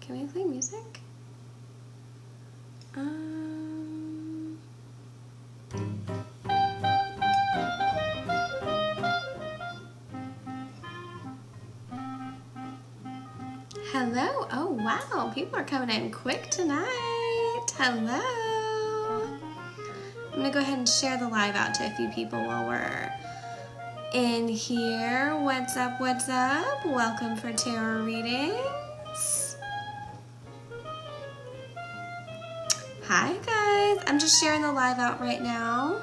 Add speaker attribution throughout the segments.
Speaker 1: Can we play music? Hello. Oh, wow. People are coming in quick tonight. Hello. I'm going to go ahead and share the live out to a few people while we're in here. What's up? What's up? Welcome for tarot readings. Hi, guys. I'm just sharing the live out right now.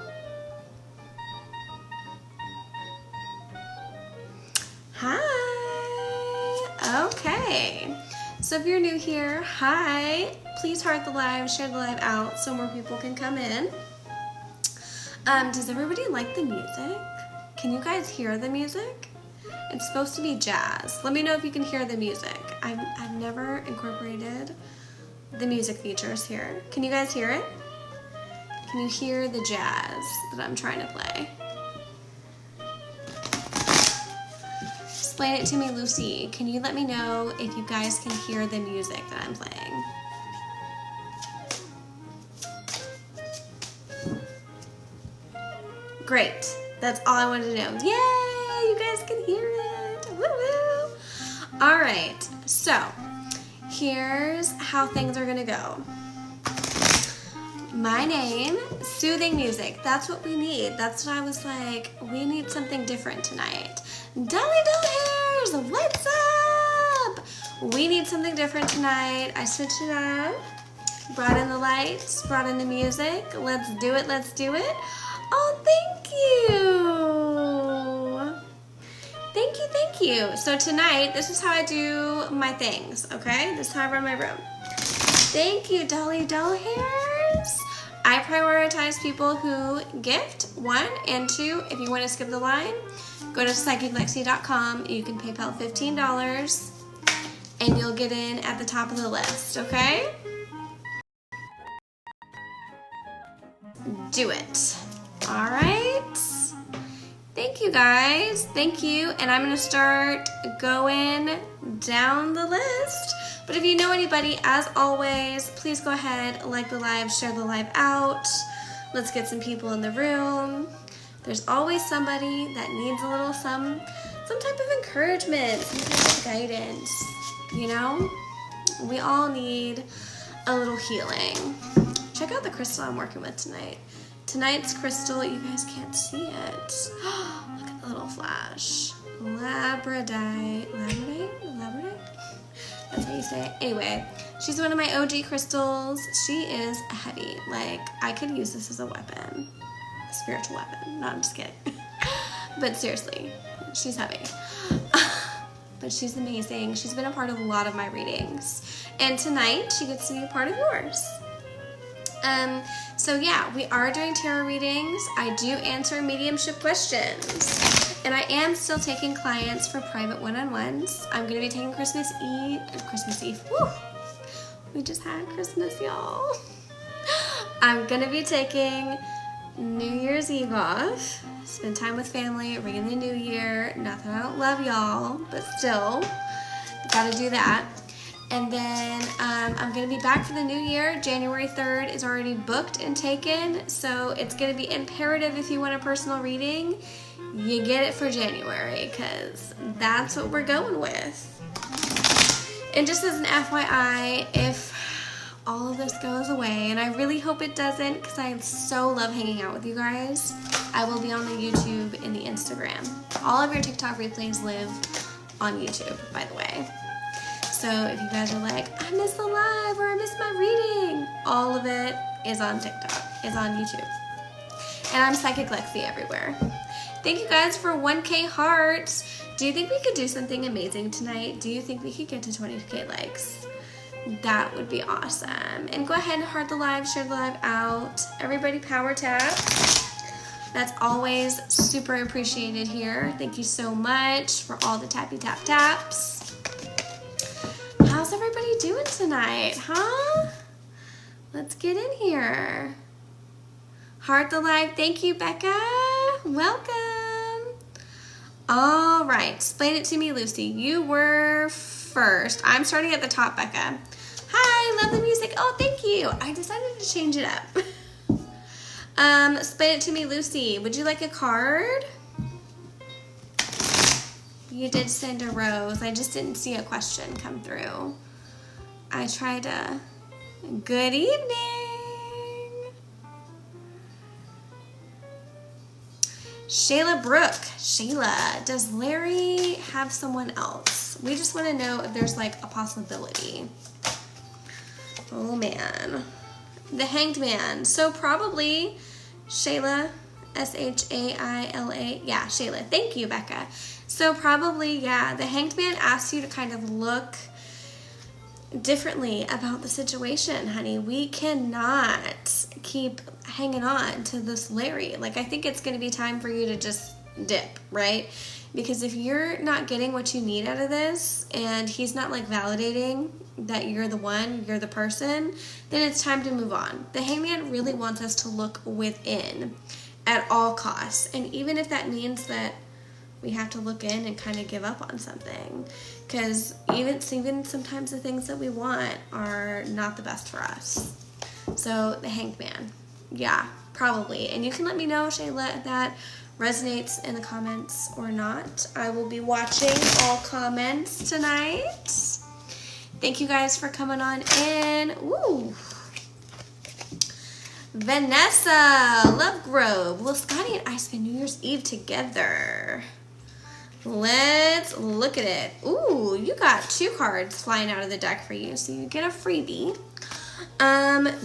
Speaker 1: Hi. Okay. So if you're new here, hi. Please heart the live, share the live out so more people can come in. Does everybody like the music? Can you guys hear the music? It's supposed to be jazz. Let me know if you can hear the music. I've never incorporated the music features here. Can you guys hear it? Can you hear the jazz that I'm trying to play? Explain it to me, Lucy. Can you let me know if you guys can hear the music that I'm playing? Great. That's all I wanted to know. Yay! You guys can hear it. Woo-woo! All right. So, here's how things are going to go. My name, soothing music. That's what we need. That's what I was like, we need something different tonight. Dolly Doll Hairs, what's up? We need something different tonight. I switched it up, brought in the lights, brought in the music. Let's do it, let's do it. Oh, thank you. Thank you, thank you. So tonight, this is how I do my things, okay? This is how I run my room. Thank you, Dolly Doll Hairs. I prioritize people who gift, 1, and 2, if you want to skip the line, go to psychiclexi.com. You can PayPal $15 and you'll get in at the top of the list, okay? Do it. All right. Thank you, guys. Thank you. And I'm going to start going down the list. But if you know anybody, as always, please go ahead, like the live, share the live out. Let's get some people in the room. There's always somebody that needs a little some type of encouragement, some type of guidance, you know? We all need a little healing. Check out the crystal I'm working with tonight. Tonight's crystal, you guys can't see it. Look at the little flash. Labradorite. That's how you say it. Anyway, she's one of my OG crystals. She is heavy. Like, I could use this as a weapon. A spiritual weapon. No, I'm just kidding. But seriously, she's heavy. But she's amazing. She's been a part of a lot of my readings. And tonight, she gets to be a part of yours. So yeah, we are doing tarot readings. I do answer mediumship questions. And I am still taking clients for private one-on-ones. I'm going to be taking Christmas Eve. Woo! We just had Christmas, y'all. I'm going to be taking New Year's Eve off. Spend time with family, ring in the new year. Not that I don't love y'all, but still, gotta do that. And then I'm going to be back for the new year. January 3rd is already booked and taken, so it's going to be imperative if you want a personal reading, you get it for January, because that's what we're going with. And just as an FYI, if all of this goes away, and I really hope it doesn't, because I so love hanging out with you guys, I will be on the YouTube and the Instagram. All of your TikTok replays live on YouTube, by the way. So if you guys are like, I missed the live or I missed my reading, all of it is on TikTok, is on YouTube. And I'm Psychic Lexi everywhere. Thank you guys for 1K hearts. Do you think we could do something amazing tonight? Do you think we could get to 20K likes? That would be awesome. And go ahead and heart the live, share the live out. Everybody power tap. That's always super appreciated here. Thank you so much for all the tappy tap taps. How's everybody doing tonight, huh? Let's get in here. Heart the live. Thank you, Becca. Welcome. All right, explain it to me, Lucy. You were first. I'm starting at the top, Becca. Hi, love the music. Oh, thank you. I decided to change it up. Explain it to me, Lucy. Would you like a card? You did send a rose. I just didn't see a question come through. I tried to... Good evening. Shayla Brooke. Shayla, does Larry have someone else? We just want to know if there's like a possibility. Oh man. The Hanged Man. So probably Shayla, S-H-A-I-L-A. Yeah, Shayla. Thank you, Becca. So probably, yeah, the Hanged Man asks you to kind of look differently about the situation, honey. We cannot keep hanging on to this Larry. Like, I think it's going to be time for you to just dip, right? Because if you're not getting what you need out of this and he's not like validating that you're the one, you're the person, then it's time to move on. The Hangman really wants us to look within at all costs. And even if that means that we have to look in and kind of give up on something, because even sometimes the things that we want are not the best for us. So the Hanged Man, yeah, probably. And you can let me know, Shayla, if that resonates in the comments or not. I will be watching all comments tonight. Thank you guys for coming on in. Woo! Vanessa, Love Grove. Will Scotty and I spend New Year's Eve together? Let's look at it. Ooh, you got 2 cards flying out of the deck for you, so you get a freebie.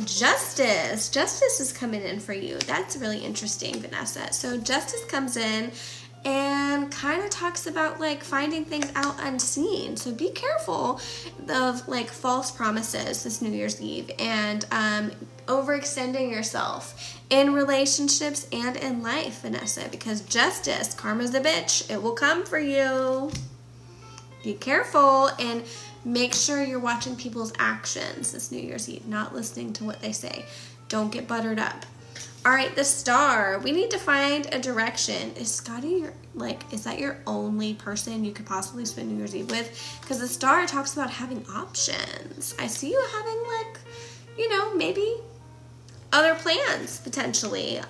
Speaker 1: Justice. Justice is coming in for you. That's really interesting, Vanessa. So Justice comes in and kind of talks about like finding things out unseen. So be careful of like false promises this New Year's Eve and overextending yourself in relationships and in life, Vanessa, because justice, karma's a bitch. It will come for you. Be careful and make sure you're watching people's actions this New Year's Eve, not listening to what they say. Don't get buttered up. All right, the Star. We need to find a direction. Is Scotty, is that your only person you could possibly spend New Year's Eve with? Because the Star talks about having options. I see you having, maybe other plans, potentially.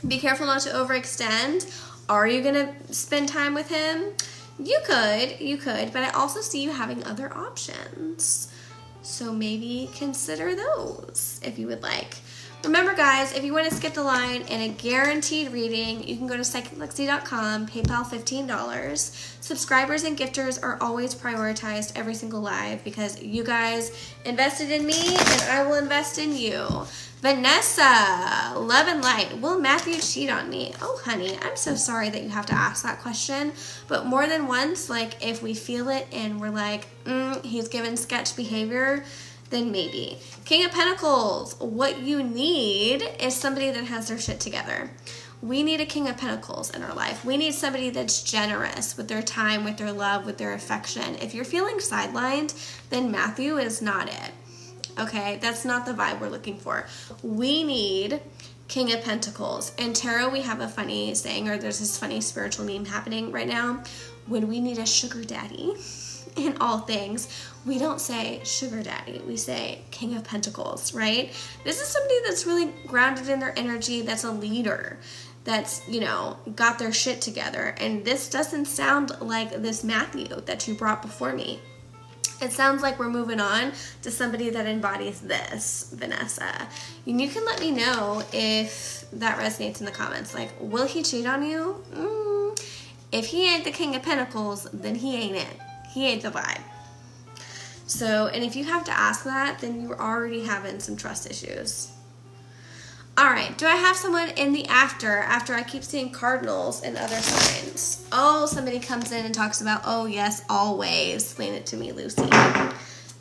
Speaker 1: Be careful not to overextend. Are you going to spend time with him? You could, but I also see you having other options. So maybe consider those if you would like. Remember, guys, if you want to skip the line and a guaranteed reading, you can go to psychiclexi.com, PayPal $15. Subscribers and gifters are always prioritized every single live because you guys invested in me and I will invest in you. Vanessa, Love and Light. Will Matthew cheat on me? Oh, honey, I'm so sorry that you have to ask that question. But more than once, like if we feel it and we're like, he's given sketch behavior, then maybe. King of Pentacles, what you need is somebody that has their shit together. We need a King of Pentacles in our life. We need somebody that's generous with their time, with their love, with their affection. If you're feeling sidelined, then Matthew is not it. Okay, that's not the vibe we're looking for. We need King of Pentacles. In tarot, we have a funny saying, or there's this funny spiritual meme happening right now. When we need a sugar daddy in all things, we don't say sugar daddy, we say King of Pentacles, right? This is somebody that's really grounded in their energy, that's a leader, that's, got their shit together. And this doesn't sound like this Matthew that you brought before me. It sounds like we're moving on to somebody that embodies this, Vanessa. And you can let me know if that resonates in the comments. Like, will he cheat on you? If he ain't the King of Pentacles, then he ain't it. He ain't the vibe. So, and if you have to ask that, then you're already having some trust issues. All right, do I have someone in the after I keep seeing cardinals and other signs? Oh, somebody comes in and talks about, oh yes, always. Explain it to me, Lucy.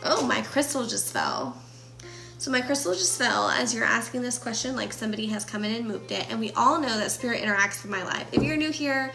Speaker 1: Oh, my crystal just fell. So my crystal just fell as you're asking this question, like somebody has come in and moved it. And we all know that spirit interacts with my life. If you're new here,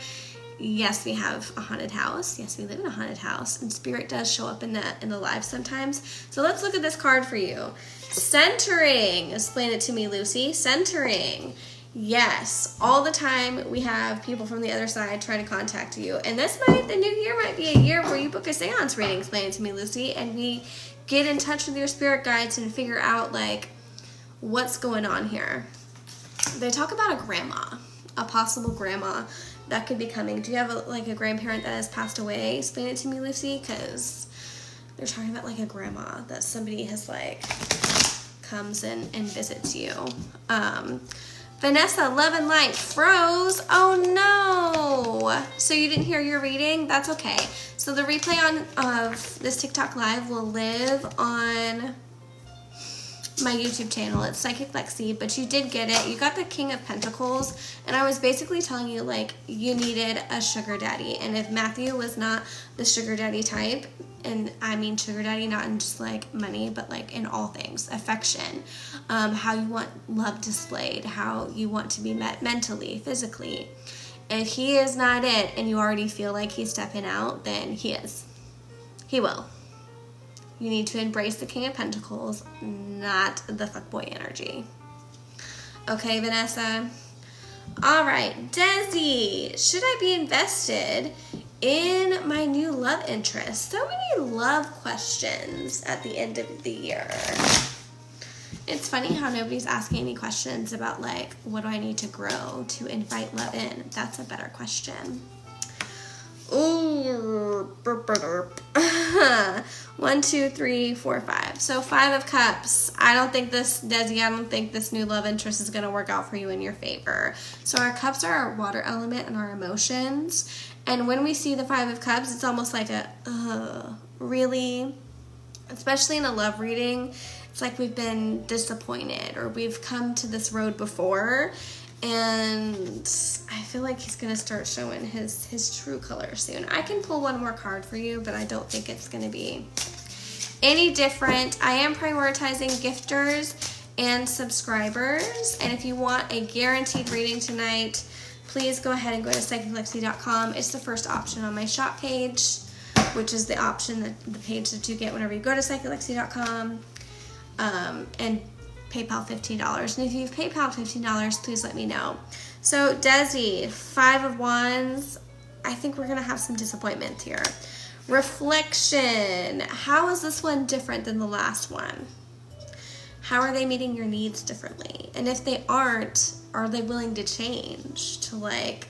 Speaker 1: yes, we have a haunted house. Yes, we live in a haunted house. And spirit does show up in the live sometimes. So let's look at this card for you. Centering. Explain it to me, Lucy. Centering. Yes, all the time we have people from the other side trying to contact you. And the new year might be a year where you book a seance reading, Explain It to Me, Lucy, and we get in touch with your spirit guides and figure out, like, what's going on here. They talk about a grandma, a possible grandma that could be coming. Do you have a grandparent that has passed away? Explain it to me, Lucy, because they're talking about like a grandma that somebody has like comes and visits you. Vanessa, Love and Light froze. Oh no! So you didn't hear your reading? That's okay. So the replay of this TikTok live will live on my YouTube channel. It's Psychic Lexi, but you did get it. You got the King of Pentacles, and I was basically telling you like you needed a sugar daddy, and if Matthew was not the sugar daddy type, and I mean sugar daddy not in just like money, but like in all things, affection, how you want love displayed, how you want to be met mentally, physically. If he is not it, and you already feel like he's stepping out, then he is. He will. You need to embrace the King of Pentacles, not the fuckboy energy. Okay, Vanessa? All right, Desi. Should I be invested in my new love interest? So many love questions at the end of the year. It's funny how nobody's asking any questions about, like, what do I need to grow to invite love in? That's a better question. Ooh, burp, burp, burp. 1, 2, 3, 4, 5. So 5 of Cups. I don't think this, Desi, I don't think this new love interest is going to work out for you in your favor. So our cups are our water element and our emotions. And when we see the 5 of Cups, it's almost like a, really, especially in a love reading, it's like we've been disappointed or we've come to this road before. And I feel like he's going to start showing his true colors soon. I can pull one more card for you, but I don't think it's going to be any different. I am prioritizing gifters and subscribers. And if you want a guaranteed reading tonight, please go ahead and go to psychiclexi.com. It's the first option on my shop page, which is the option, the page that you get whenever you go to psychiclexi.com. And PayPal $15. And if you've PayPal $15, please let me know. So Desi, 5 of Wands. I think we're going to have some disappointment here. Reflection. How is this one different than the last one? How are they meeting your needs differently? And if they aren't, are they willing to change to like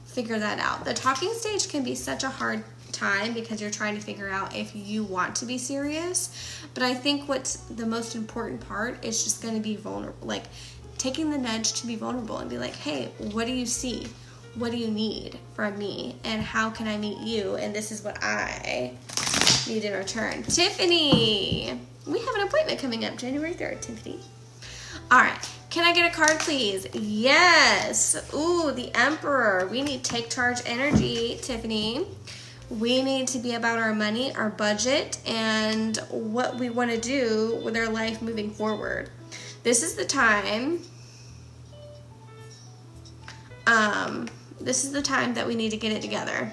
Speaker 1: figure that out? The talking stage can be such a hard time because you're trying to figure out if you want to be serious. But I think what's the most important part is just going to be vulnerable, like taking the nudge to be vulnerable and be like, hey, what do you see? What do you need from me? And how can I meet you? And this is what I need in return. Tiffany, we have an appointment coming up January 3rd, Tiffany. All right. Can I get a card, please? Yes. Ooh, the Emperor. We need take charge energy, Tiffany. We need to be about our money, our budget, and what we want to do with our life moving forward. This is the time. This is the time that we need to get it together.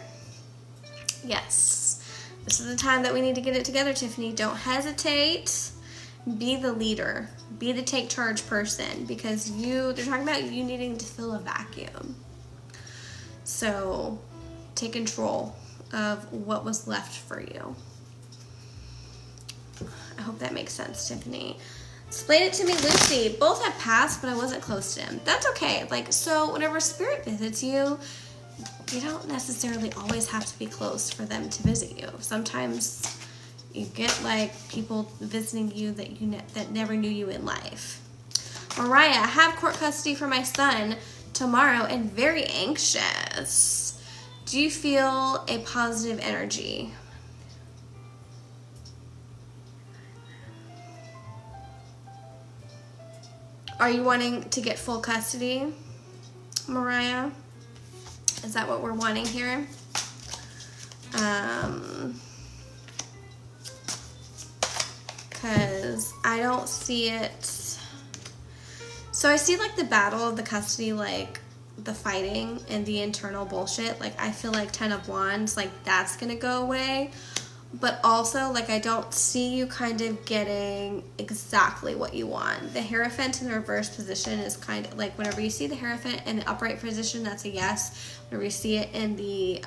Speaker 1: Yes. This is the time that we need to get it together, Tiffany. Don't hesitate. Be the leader. Be the take charge person, because they're talking about you needing to fill a vacuum. So take control of what was left for you. I hope that makes sense, Tiffany. Explain it to me, Lucy. Both have passed, but I wasn't close to him. That's okay. Like, so whenever Spirit visits you, you don't necessarily always have to be close for them to visit you. Sometimes you get like people visiting you that never knew you in life. Mariah, I have court custody for my son tomorrow and very anxious. Do you feel a positive energy? Are you wanting to get full custody, Mariah? Is that what we're wanting here? Because I don't see it. So I see like the battle of the custody, like the fighting and the internal bullshit. Like I feel like 10 of Wands, like that's gonna go away. but also, like, I don't see you kind of getting exactly what you want. The Hierophant in the reverse position is kind of like, whenever you see the Hierophant in the upright position, that's a yes. Whenever you see it in the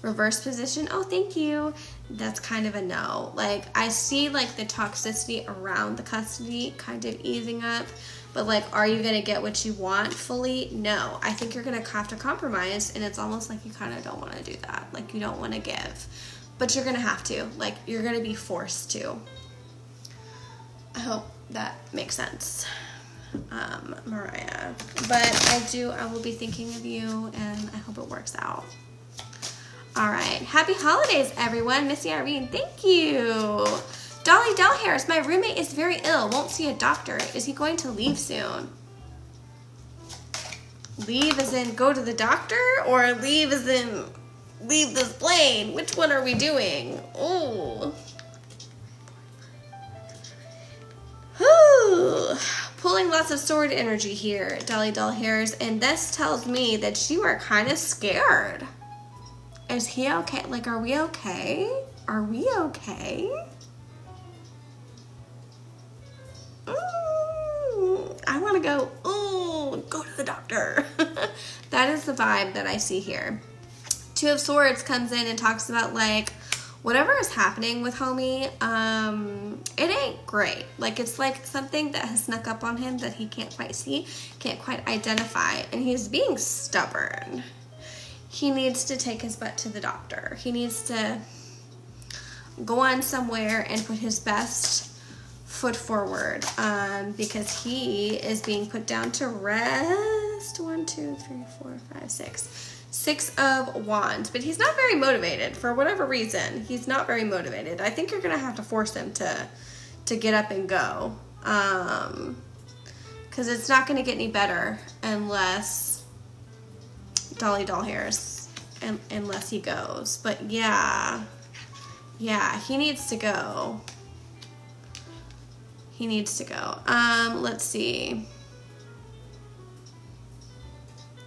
Speaker 1: reverse position, oh, thank you, that's kind of a no. Like, I see, like, the toxicity around the custody kind of easing up, but, like, are you going to get what you want fully? No. I think you're going to have to compromise, and it's almost like you kind of don't want to do that. Like, you don't want to give. But you're going to have to. Like, you're going to be forced to. I hope that makes sense, Mariah. But I will be thinking of you, and I hope it works out. All right. Happy holidays, everyone. Missy Irene, thank you. Dolly Delhairs, my roommate is very ill. Won't see a doctor. Is he going to leave soon? Leave as in go to the doctor, or leave as in leave this plane? Which one are we doing? Oh. Pulling lots of sword energy here, Dolly Delhairs, and this tells me that you are kind of scared. Is he okay? Like, are we okay? Are we okay? I want to go, go to the doctor. That is the vibe that I see here. Two of Swords comes in and talks about, like, whatever is happening with homie, it ain't great. Like, it's like something that has snuck up on him that he can't quite see, can't quite identify, and he's being stubborn. He needs to take his butt to the doctor. He needs to go on somewhere and put his best foot forward, because he is being put down to rest. 1, 2, 3, 4, 5, 6. 6 of Wands, but he's not very motivated for whatever reason. He's not very motivated. I think you're gonna have to force him to get up and go, because it's not gonna get any better unless Dolly Delhairs, unless he goes. But yeah, he needs to go. He needs to go. Let's see.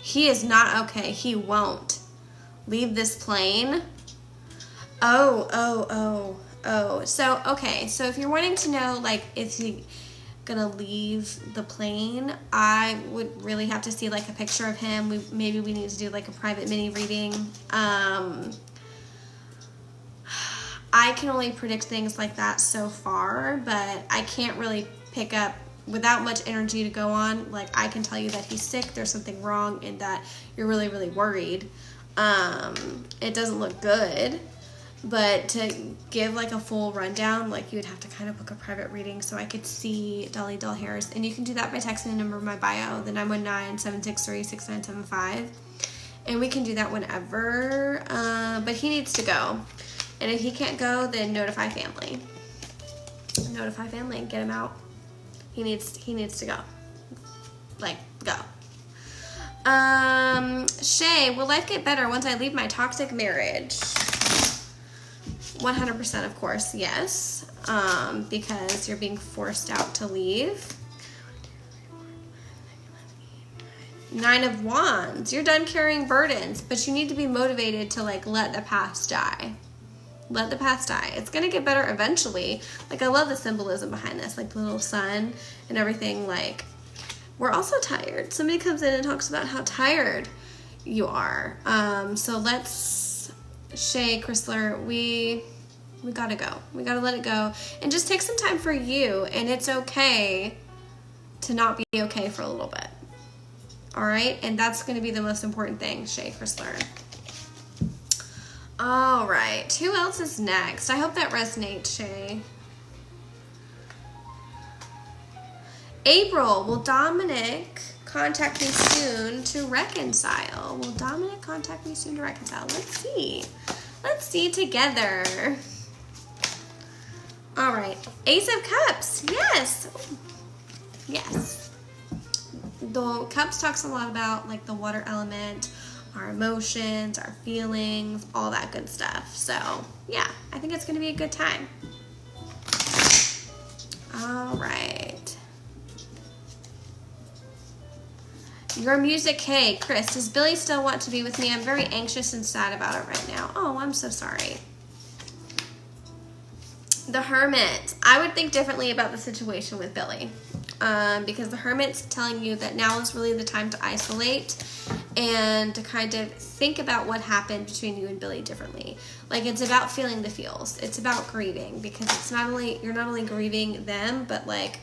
Speaker 1: He is not okay. He won't leave this plane. Oh. So, okay. So if you're wanting to know, like, is he gonna leave the plane, I would really have to see, like, a picture of him. Maybe we need to do, like, a private mini reading. I can only predict things like that so far, but I can't really pick up without much energy to go on. Like, I can tell you that he's sick, there's something wrong, and that you're really, really worried. It doesn't look good, but to give, like, a full rundown, like, you would have to kind of book a private reading so I could see Dolly Delhairs, and you can do that by texting the number in my bio, the 919-763-6975, and we can do that whenever, but he needs to go. And if he can't go, then notify family. Notify family and get him out. He needs to go. Like, go. Shay, will life get better once I leave my toxic marriage? 100%, of course, yes. Because you're being forced out to leave. 9 of Wands. You're done carrying burdens, but you need to be motivated to, like, let the past die. Let the past die. It's gonna get better eventually. Like, I love the symbolism behind this, like the little sun and everything. Like, we're also tired. Somebody comes in and talks about how tired you are. So let's, Shay Chrysler, we gotta go. We gotta let it go and just take some time for you. And it's okay to not be okay for a little bit. All right, and that's gonna be the most important thing, Shay Chrysler. All right, who else is next? I hope that resonates, Shay. April, will Dominic contact me soon to reconcile? Will Dominic contact me soon to reconcile? Let's see. Let's see together. All right, Ace of Cups, yes. Yes. The Cups talks a lot about, like, the water element, our emotions, our feelings, all that good stuff. So, yeah, I think it's going to be a good time. All right. Your music, hey, Chris, does Billy still want to be with me? I'm very anxious and sad about it right now. Oh, I'm so sorry. The Hermit. I would think differently about the situation with Billy. Because the Hermit's telling you that now is really the time to isolate and to kind of think about what happened between you and Billy differently. Like, it's about feeling the feels. It's about grieving, because it's not only, you're not only grieving them, but like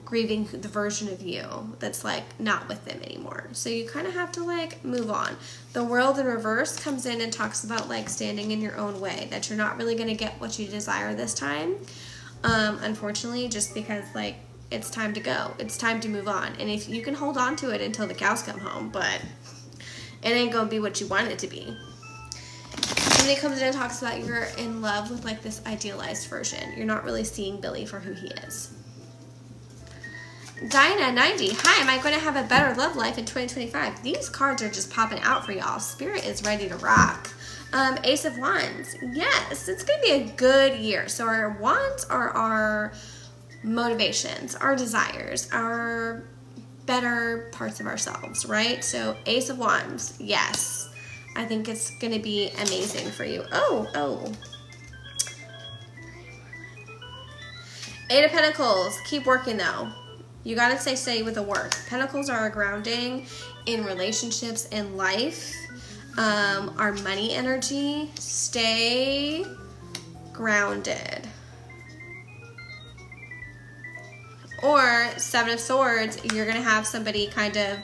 Speaker 1: grieving the version of you that's like not with them anymore. So you kind of have to like move on. The World in reverse comes in and talks about like standing in your own way, that you're not really going to get what you desire this time. Unfortunately, just because like it's time to go. It's time to move on. And if you can hold on to it until the cows come home, but it ain't gonna be what you want it to be. And it comes in and talks about you're in love with like this idealized version. You're not really seeing Billy for who he is. Dinah 90. Hi, am I going to have a better love life in 2025? These cards are just popping out for y'all. Spirit is ready to rock. Ace of Wands. Yes, it's going to be a good year. So our wands are our motivations, our desires, our better parts of ourselves, right? So Ace of Wands, yes. I think it's going to be amazing for you. Oh. Eight of Pentacles. Keep working though. You got to stay steady with the work. Pentacles are a grounding in relationships and life. Our money energy. Stay grounded. Or Seven of Swords, you're going to have somebody kind of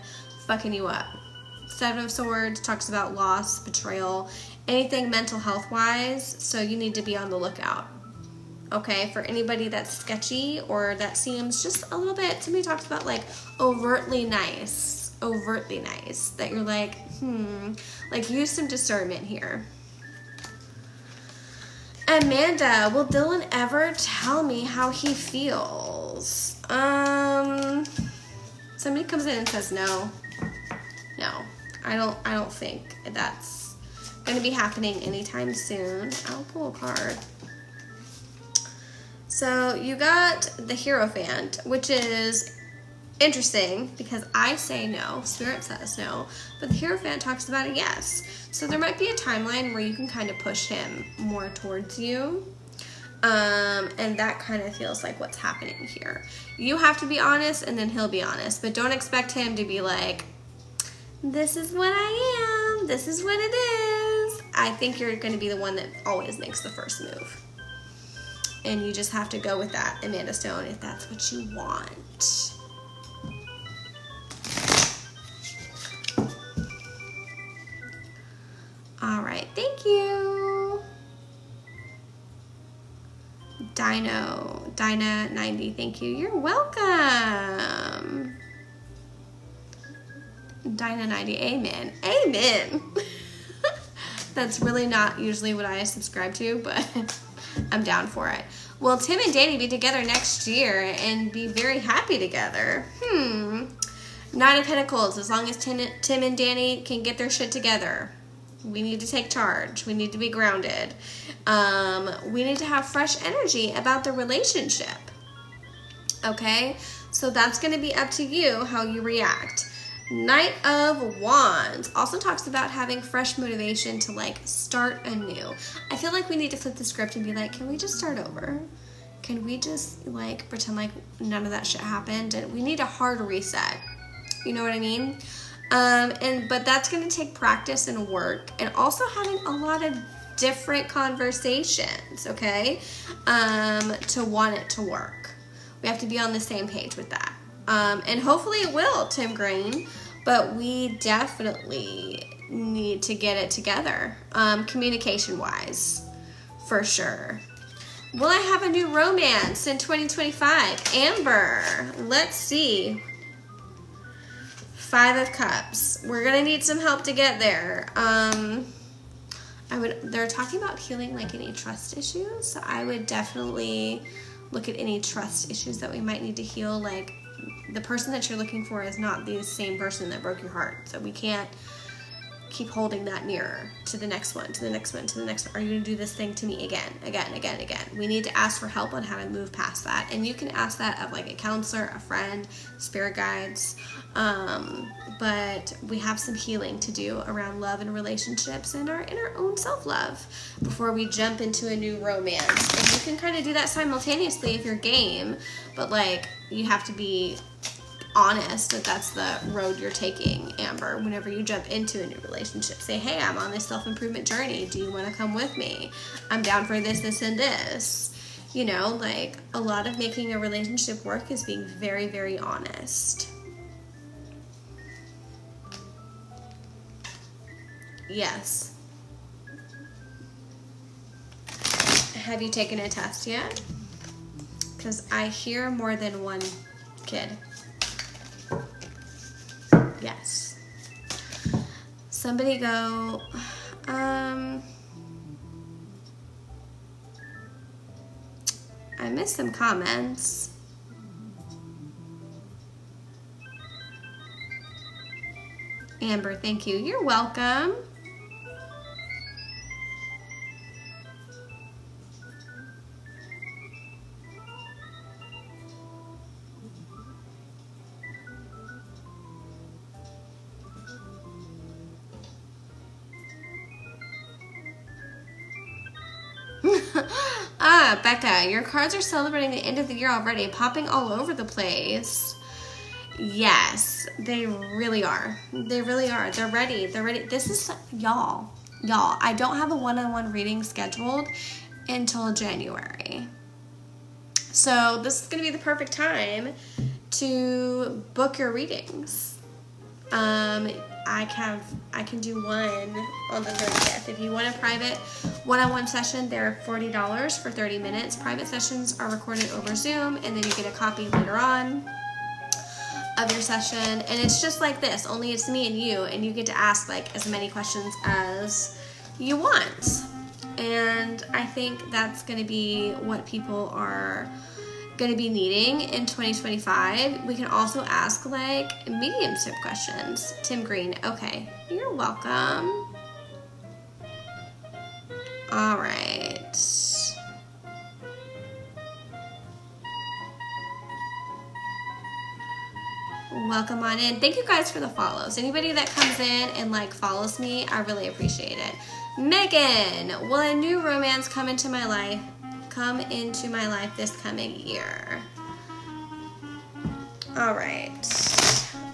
Speaker 1: fucking you up. Seven of Swords talks about loss, betrayal, anything mental health wise. So you need to be on the lookout. Okay, for anybody that's sketchy or that seems just a little bit, somebody talks about like overtly nice, that you're like, like use some discernment here. Amanda, will Dylan ever tell me how he feels? Somebody comes in and says no. I don't think that's going to be happening anytime soon. I'll pull a card. So you got the Hierophant, which is interesting because I say no, Spirit says no, but the Hierophant talks about a yes. So there might be a timeline where you can kind of push him more towards you. And that kind of feels like what's happening here. You have to be honest and then he'll be honest, but don't expect him to be like, this is what I am, this is what it is. I think you're going to be the one that always makes the first move. And you just have to go with that, Amanda Stone, if that's what you want. All right, thank you. Dinah 90, thank you. You're welcome. Dinah 90, amen. That's really not usually what I subscribe to, but I'm down for it. Will Tim and Danny be together next year and be very happy together? Nine of Pentacles, as long as Tim and Danny can get their shit together. We need to take charge. We need to be grounded. We need to have fresh energy about the relationship. Okay? So that's going to be up to you how you react. Knight of Wands also talks about having fresh motivation to like start anew. I feel like we need to flip the script and be like, can we just start over? Can we just like pretend like none of that shit happened? And we need a hard reset. You know what I mean? But that's going to take practice and work, and also having a lot of different conversations, okay? To want it to work. We have to be on the same page with that. And hopefully it will, Tim Green, but we definitely need to get it together, communication-wise, for sure. Will I have a new romance in 2025? Amber, let's see. Five of Cups. We're gonna need some help to get there. They're talking about healing like any trust issues, so I would definitely look at any trust issues that we might need to heal. Like, the person that you're looking for is not the same person that broke your heart, so we can't keep holding that mirror to the next one, to the next one, to the next one. Are you going to do this thing to me again, again, again, again? We need to ask for help on how to move past that. And you can ask that of like a counselor, a friend, spirit guides. But we have some healing to do around love and relationships and our own self-love before we jump into a new romance. And you can kind of do that simultaneously if you're game, but like you have to be honest that that's the road you're taking, Amber. Whenever you jump into a new relationship, say, hey, I'm on this self-improvement journey. Do you want to come with me? I'm down for this, this, and this. You know, like a lot of making a relationship work is being very, very honest. Yes. Have you taken a test yet? Because I hear more than one kid. Yes. Somebody go, I missed some comments. Amber, thank you. You're welcome. Becca, your cards are celebrating the end of the year already, popping all over the place. Yes, they really are. They really are. They're ready. They're ready. This is, y'all, I don't have a one-on-one reading scheduled until January. So this is going to be the perfect time to book your readings. I can do one on the 30th. If you want a private one-on-one session, they're $40 for 30 minutes. Private sessions are recorded over Zoom, and then you get a copy later on of your session. And it's just like this, only it's me and you get to ask like as many questions as you want. And I think that's going to be what people are going to be needing in 2025. We can also ask like mediumship questions. Tim Green, okay, you're welcome. All right. Welcome on in. Thank you guys for the follows. Anybody that comes in and like follows me, I really appreciate it. Megan, will a new romance come into my life this coming year? All right,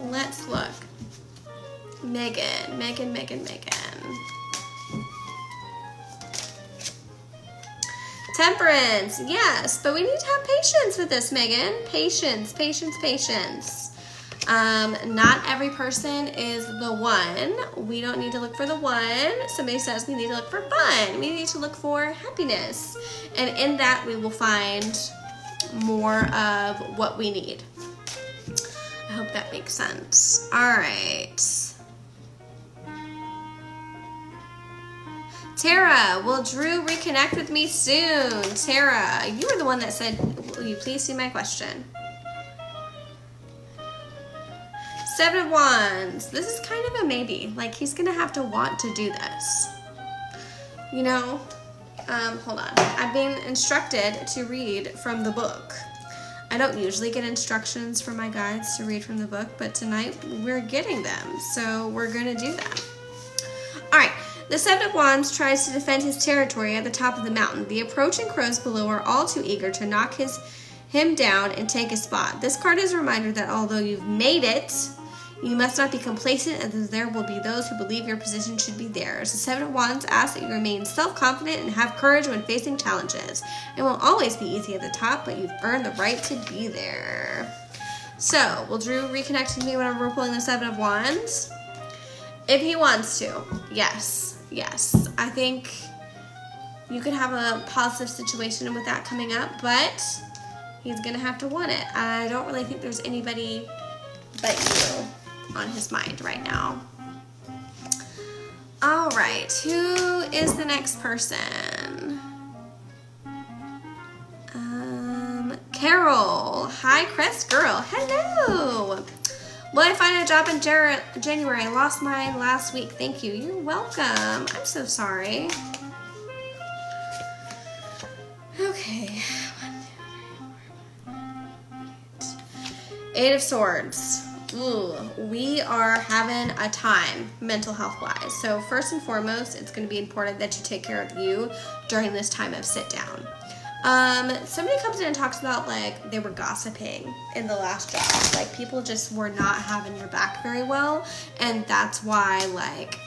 Speaker 1: let's look. Megan. Temperance, yes, but we need to have patience with this, Megan. Patience. Not every person is the one. We don't need to look for the one. Somebody says we need to look for fun. We need to look for happiness. And in that, we will find more of what we need. I hope that makes sense. All right. Tara, will Drew reconnect with me soon? Tara, you were the one that said, will you please see my question? Seven of Wands. This is kind of a maybe. Like, he's going to have to want to do this. You know? Hold on. I'm being instructed to read from the book. I don't usually get instructions from my guides to read from the book, but tonight we're getting them. So we're going to do that. All right. The Seven of Wands tries to defend his territory at the top of the mountain. The approaching crows below are all too eager to knock him down and take his spot. This card is a reminder that although you've made it, you must not be complacent, as there will be those who believe your position should be theirs. The Seven of Wands asks that you remain self-confident and have courage when facing challenges. It won't always be easy at the top, but you've earned the right to be there. So, will Drew reconnect with me whenever we're pulling the Seven of Wands? If he wants to, yes. Yes, I think you could have a positive situation with that coming up, but he's going to have to want it. I don't really think there's anybody but you on his mind right now. All right, who is the next person? Carol. Hi, Crest Girl. Hello. Will I find a job in January? I lost mine last week. Thank you. You're welcome. I'm so sorry. Okay. 8 of Swords. Ooh, we are having a time mental health wise. So first and foremost, it's going to be important that you take care of you during this time of sit down. Somebody comes in and talks about like they were gossiping in the last job. Like people just were not having your back very well, and that's why like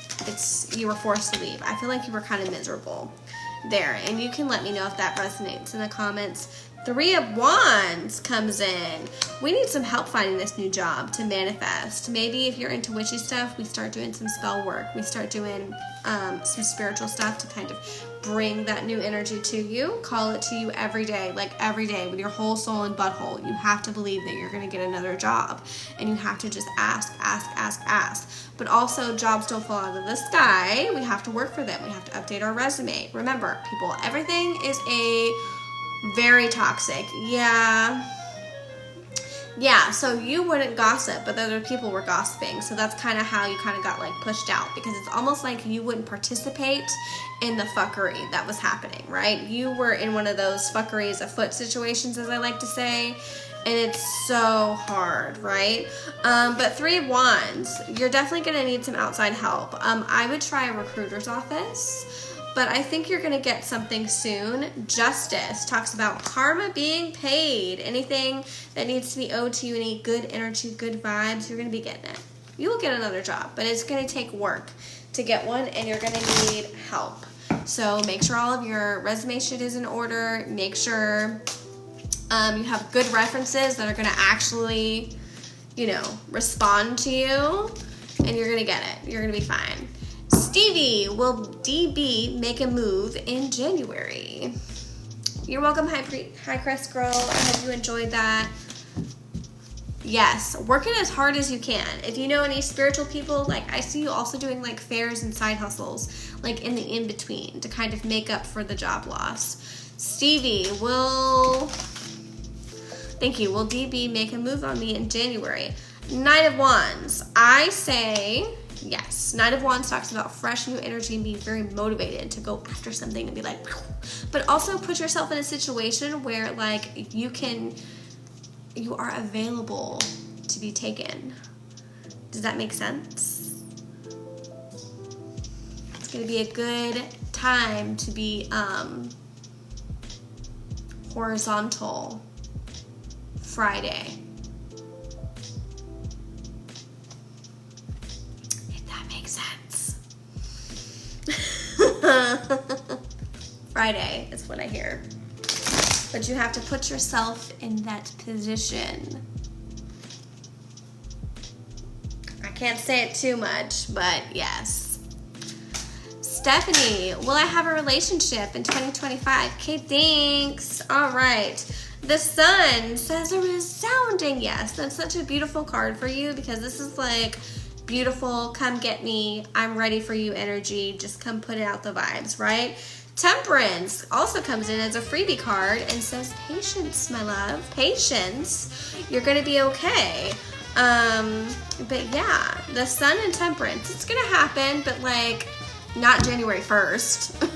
Speaker 1: you were forced to leave. I feel like you were kind of miserable there, and you can let me know if that resonates in the comments. 3 of Wands comes in. We need some help finding this new job to manifest. Maybe if you're into witchy stuff, we start doing some spell work. We start doing some spiritual stuff to kind of bring that new energy to you. Call it to you every day, like every day with your whole soul and butthole. You have to believe that you're going to get another job, and you have to just ask. But also, jobs don't fall out of the sky. We have to work for them. We have to update our resume. Remember, people, everything is very toxic. Yeah, so you wouldn't gossip, but other people were gossiping. So that's kind of how you kind of got like pushed out, because it's almost like you wouldn't participate in the fuckery that was happening, right? You were in one of those fuckeries afoot situations, as I like to say, and it's so hard, right? But 3 of Wands, you're definitely going to need some outside help. I would try a recruiter's office, but I think you're going to get something soon. Justice talks about karma being paid. Anything that needs to be owed to you, any good energy, good vibes, you're going to be getting it. You will get another job, but it's going to take work to get one, and you're going to need help. So make sure all of your resume shit is in order. Make sure you have good references that are going to actually, respond to you, and you're going to get it. You're going to be fine. Stevie, will DB make a move in January? You're welcome. Hi, Chris Girl. I hope you enjoyed that. Yes, working as hard as you can. If you know any spiritual people, like I see you also doing like fairs and side hustles, like in the in-between to kind of make up for the job loss. Stevie, thank you. Will DB make a move on me in January? Knight of Wands. I say yes. Knight of Wands talks about fresh new energy and being very motivated to go after something and be like, but also put yourself in a situation where like you are available to be taken. Does that make sense? It's going to be a good time to be horizontal Friday. Friday is what I hear. But you have to put yourself in that position. I can't say it too much, but yes. Stephanie, will I have a relationship in 2025? Okay, thanks. All right. The Sun says a resounding yes. That's such a beautiful card for you, because this is like beautiful, come get me, I'm ready for you energy. Just come put out the vibes, right? Temperance also comes in as a freebie card and says patience, my love. Patience. You're going to be okay. But yeah, the Sun and Temperance, it's going to happen, but like not January 1st.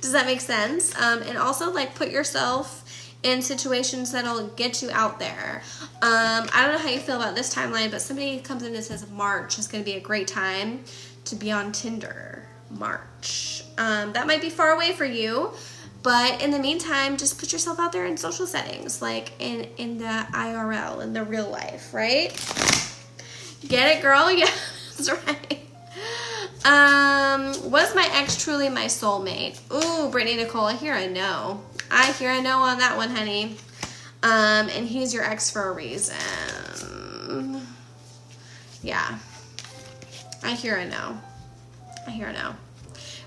Speaker 1: Does that make sense? And also like put yourself in situations that'll get you out there. I don't know how you feel about this timeline, but somebody comes in and says March is going to be a great time to be on Tinder. March. That might be far away for you, but in the meantime, just put yourself out there in social settings, like in the IRL, in the real life, right? Get it, girl? Yeah, that's right. Was my ex truly my soulmate? Ooh, Brittany Nicole, I hear a no. I hear a no on that one, honey. And he's your ex for a reason. Yeah. I hear a no. I hear a no.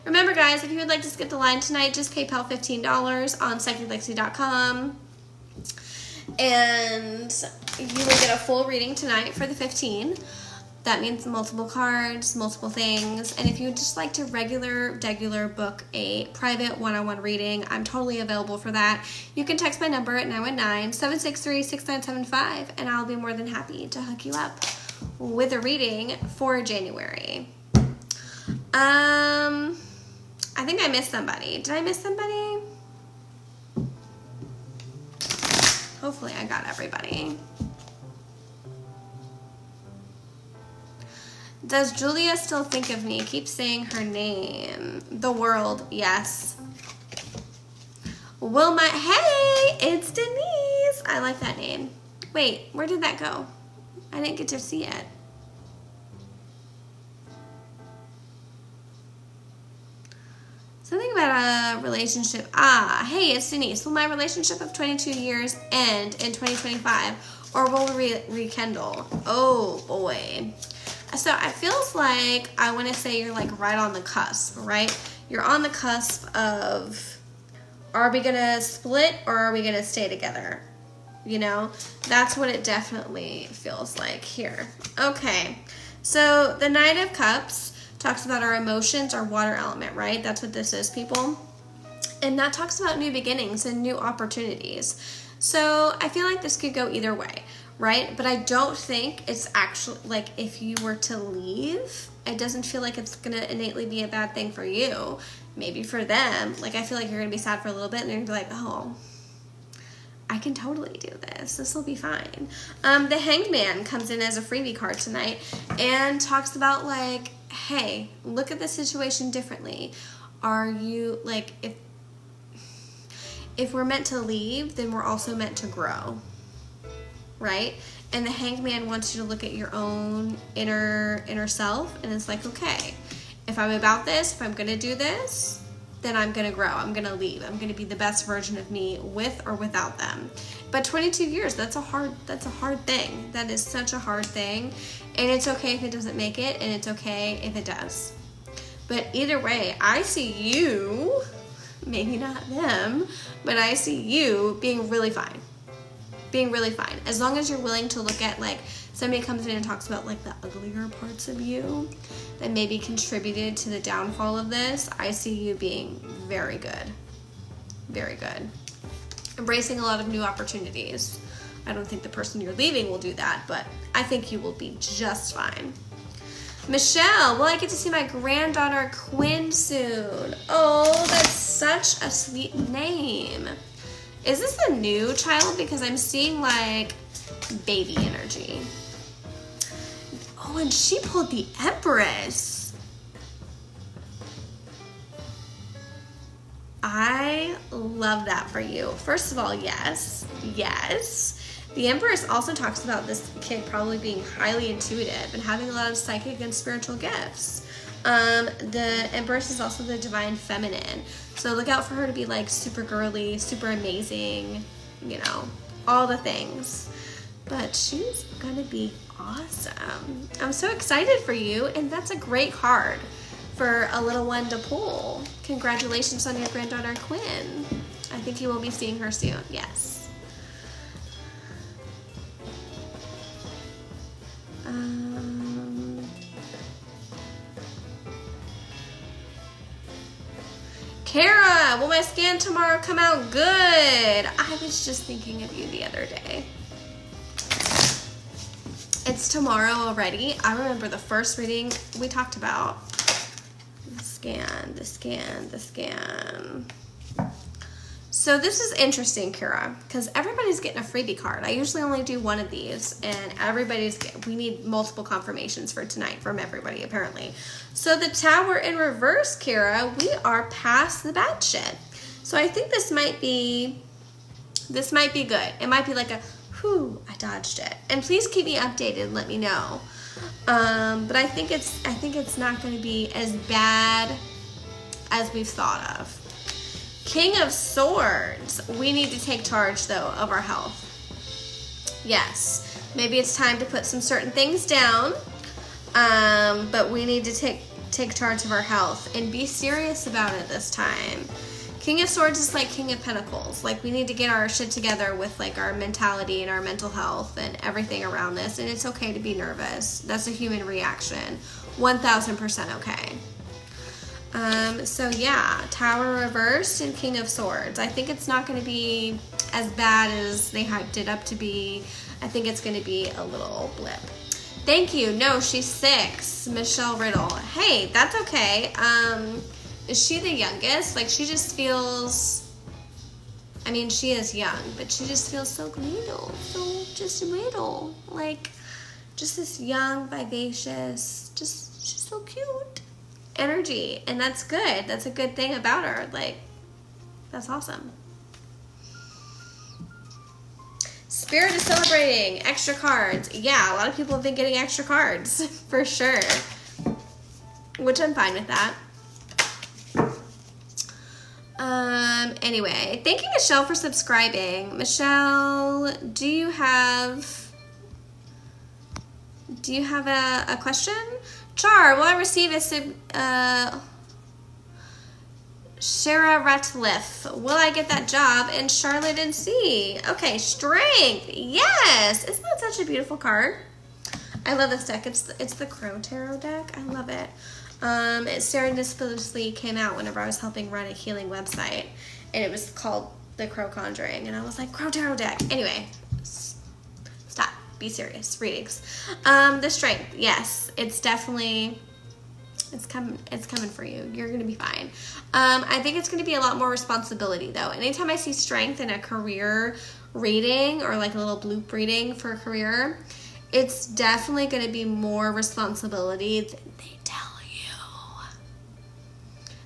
Speaker 1: Remember, guys, if you would like to skip the line tonight, just PayPal $15 on psychiclexi.com. And you will get a full reading tonight for the 15. That means multiple cards, multiple things. And if you would just like to regular book a private one-on-one reading, I'm totally available for that. You can text my number at 919-763-6975, and I'll be more than happy to hook you up. with a reading for January. I think I missed somebody. Did I miss somebody? Hopefully I got everybody. Does Julia still think of me? Keep saying her name. The world, yes. Wilma, hey, it's Denise. I like that name. Wait, where did that go? I didn't get to see it. Something about a relationship. Ah, hey, it's Denise. Will my relationship of 22 years end in 2025 or will we rekindle? Oh, boy. So it feels like, I want to say you're like right on the cusp, right? You're on the cusp of, are we going to split or are we going to stay together? You know, that's what it definitely feels like here. Okay, so the Knight of Cups talks about our emotions, our water element, right? That's what this is, people. And that talks about new beginnings and new opportunities. So I feel like this could go either way, right? But I don't think it's actually, like, if you were to leave, it doesn't feel like it's going to innately be a bad thing for you. Maybe for them. Like, I feel like you're going to be sad for a little bit and they're going to be like, oh, I can totally do this. This will be fine. The Hanged Man comes in as a freebie card tonight and talks about, like, hey, look at the situation differently. Are you, like, if we're meant to leave, then we're also meant to grow, right? And the Hanged Man wants you to look at your own inner self, and it's like, okay, if I'm about this, if I'm gonna do this, then I'm gonna grow, I'm gonna leave, I'm gonna be the best version of me with or without them. But 22 years, that's a hard thing. That is such a hard thing. And it's okay if it doesn't make it, and it's okay if it does. But either way, I see you, maybe not them, but I see you being really fine. Being really fine. As long as you're willing to look at, like, somebody comes in and talks about, like, the uglier parts of you that maybe contributed to the downfall of this, I see you being very good. Very good. Embracing a lot of new opportunities. I don't think the person you're leaving will do that, but I think you will be just fine. Michelle, will I get to see my granddaughter Quinn soon? Oh, that's such a sweet name. Is this a new child? Because I'm seeing, like, baby energy. Oh, and she pulled the Empress. I love that for you. First of all, yes. Yes. The Empress also talks about this kid probably being highly intuitive and having a lot of psychic and spiritual gifts. The Empress is also the divine feminine. So look out for her to be, like, super girly, super amazing, you know, all the things. But she's gonna be awesome. I'm so excited for you, and that's a great card for a little one to pull. Congratulations on your granddaughter Quinn. I think you will be seeing her soon, yes. Kara, will my scan tomorrow come out good? I was just thinking of you the other day. It's tomorrow already. I remember the first reading we talked about. The scan. So this is interesting, Kara, because everybody's getting a freebie card. I usually only do one of these, and we need multiple confirmations for tonight from everybody, apparently. So the Tower in reverse, Kara, we are past the bad shit. So I think this might be good. It might be like a, whew, I dodged it. And please keep me updated and let me know. But I think it's not going to be as bad as we've thought of. King of Swords. We need to take charge, though, of our health. Yes. Maybe it's time to put some certain things down, but we need to take charge of our health and be serious about it this time. King of Swords is like King of Pentacles. Like, we need to get our shit together with, like, our mentality and our mental health and everything around this, and it's okay to be nervous. That's a human reaction. 1000% okay. So yeah, Tower reversed and King of Swords. I think it's not going to be as bad as they hyped it up to be. I think it's going to be a little blip. Thank you. No, she's 6. Michelle Riddle. Hey, that's okay. Is she the youngest? Like, she just feels... I mean, she is young, but she just feels so little. So just little. Like, just this young, vivacious, just, she's so cute. Energy. And that's good. That's a good thing about her. Like, that's awesome. Spirit is celebrating. Extra cards. Yeah, a lot of people have been getting extra cards. For sure. Which I'm fine with that. Anyway, thank you, Michelle, for subscribing. Michelle, do you have a question? Char, will I receive a Shara Ratliff? Will I get that job in Charlotte NC? Okay, strength. Yes. Isn't that such a beautiful card? I love this deck. It's the Crow Tarot deck. I love it. It serendipitously came out whenever I was helping run a healing website, and it was called the Crow Conjuring, and I was like, Crow Tarot deck. Anyway, stop. Be serious. Readings. The strength. Yes, it's definitely, it's coming for you. You're gonna be fine. I think it's gonna be a lot more responsibility though. Anytime I see strength in a career reading or like a little bloop reading for a career, it's definitely gonna be more responsibility than they tell you.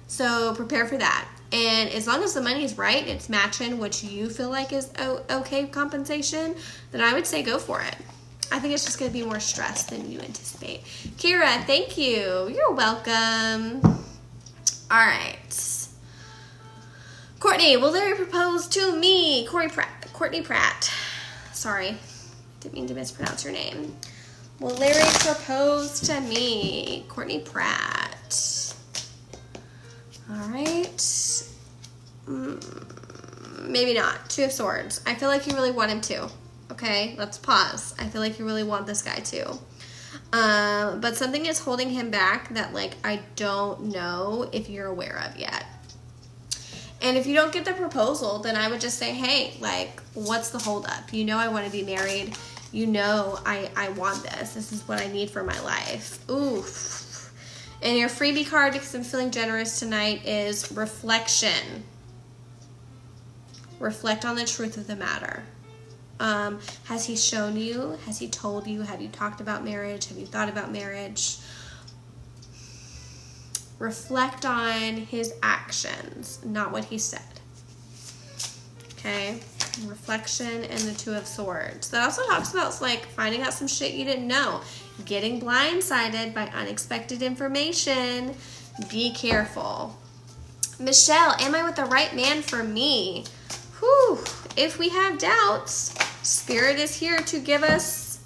Speaker 1: So prepare for that. And as long as the money is right, it's matching what you feel like is okay compensation, then I would say go for it. I think it's just going to be more stress than you anticipate. Kira, thank you. You're welcome. All right. Courtney, will Larry propose to me? Courtney Pratt. Sorry. Didn't mean to mispronounce your name. Will Larry propose to me? Courtney Pratt. All right. Maybe not. 2 of Swords. I feel like you really want him to. Okay, let's pause. I feel like you really want this guy to. But something is holding him back that, like, I don't know if you're aware of yet. And if you don't get the proposal, then I would just say, hey, like, what's the holdup? You know I want to be married. You know I want this. This is what I need for my life. Oof. And your freebie card, because I'm feeling generous tonight, is reflection. Reflect on the truth of the matter. Has he shown you? Has he told you? Have you talked about marriage? Have you thought about marriage? Reflect on his actions, not what he said. Okay? Reflection and the 2 of Swords. That also talks about, like, finding out some shit you didn't know. Getting blindsided by unexpected information. Be careful. Michelle, am I with the right man for me? Whew. If we have doubts, Spirit is here to give us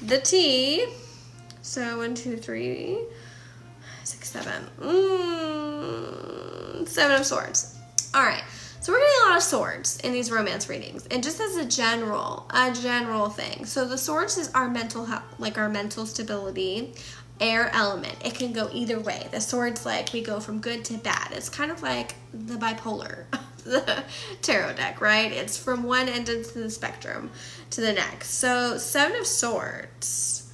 Speaker 1: the tea. So 1, 2, 3, 6, 7. 7 of Swords. All right. So we're getting a lot of swords in these romance readings, and just as a general thing. So the swords is our mental health, like our mental stability, air element. It can go either way. The swords, like, we go from good to bad. It's kind of like the bipolar, the tarot deck, right? It's from one end of the spectrum to the next. So 7 of Swords.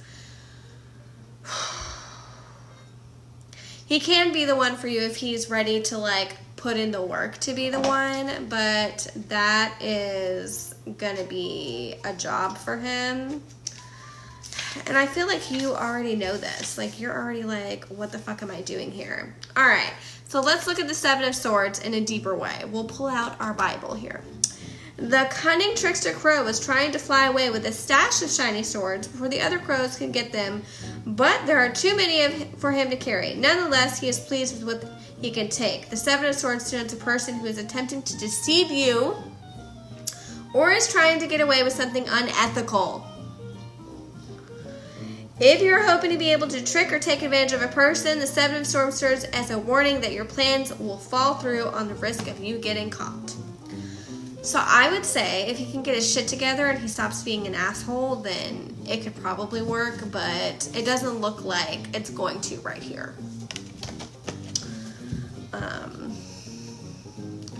Speaker 1: He can be the one for you if he's ready to, like, put in the work to be the one, but that is gonna be a job for him. And I feel like you already know this. Like, you're already like, what the fuck am I doing here? All right, so let's look at the 7 of Swords in a deeper way. We'll pull out our Bible here. The cunning trickster crow is trying to fly away with a stash of shiny swords before the other crows can get them, but there are too many for him to carry. Nonetheless, he is pleased with what he can take. The 7 of Swords denotes a person who is attempting to deceive you or is trying to get away with something unethical. If you're hoping to be able to trick or take advantage of a person, the 7 of Swords serves as a warning that your plans will fall through on the risk of you getting caught. So I would say if he can get his shit together and he stops being an asshole, then it could probably work, but it doesn't look like it's going to right here.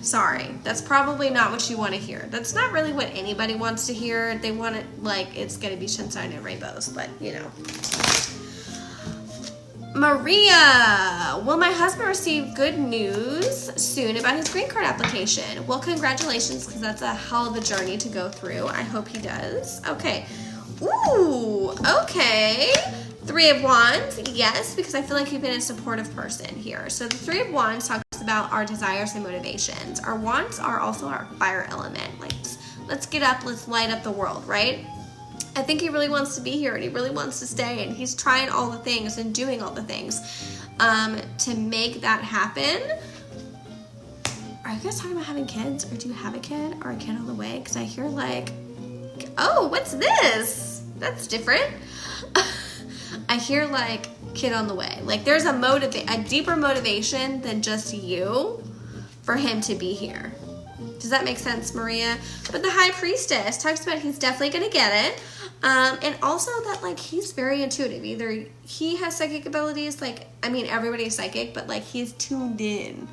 Speaker 1: Sorry, that's probably not what you want to hear. That's not really what anybody wants to hear. They want it like it's going to be sunshine and rainbows, but you know. Maria, will my husband receive good news soon about his green card application? Well, congratulations, because that's a hell of a journey to go through. I hope he does. Okay. Ooh, okay. 3 of Wands, yes, because I feel like you've been a supportive person here. So the 3 of Wands talks about our desires and motivations. Our wands are also our fire element. Like, let's get up, let's light up the world, right? I think he really wants to be here and he really wants to stay, and he's trying all the things and doing all the things to make that happen. Are you guys talking about having kids, or do you have a kid or a kid on the way? Because I hear like, oh, what's this? That's different. I hear like kid on the way. Like there's a deeper motivation than just you for him to be here. Does that make sense, Maria? But the High Priestess talks about he's definitely going to get it. And also that like he's very intuitive. Either he has psychic abilities, like, I mean, everybody's psychic, but like he's tuned in.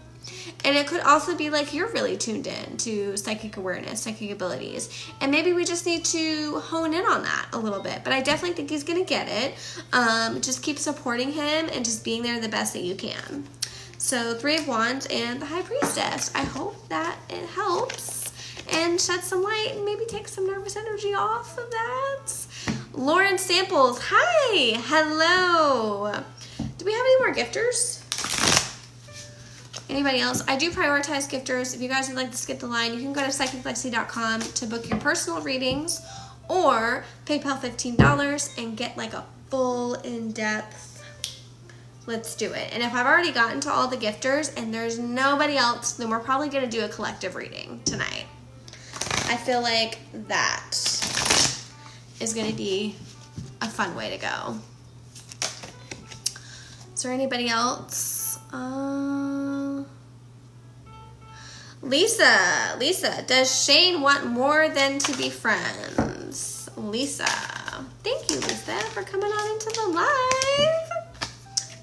Speaker 1: And it could also be like you're really tuned in to psychic awareness, psychic abilities. And maybe we just need to hone in on that a little bit. But I definitely think he's going to get it. Just keep supporting him and just being there the best that you can. So 3 of Wands and the High Priestess. I hope that it helps and sheds some light and maybe takes some nervous energy off of that. Lauren Samples, hi, hello. Do we have any more gifters? Anybody else? I do prioritize gifters. If you guys would like to skip the line, you can go to psychiclexi.com to book your personal readings, or PayPal $15 and get like a full in-depth. Let's do it. And if I've already gotten to all the gifters and there's nobody else, then we're probably going to do a collective reading tonight. I feel like that is going to be a fun way to go. Is there anybody else? Lisa, does Shane want more than to be friends? Lisa, thank you, Lisa, for coming on into the live.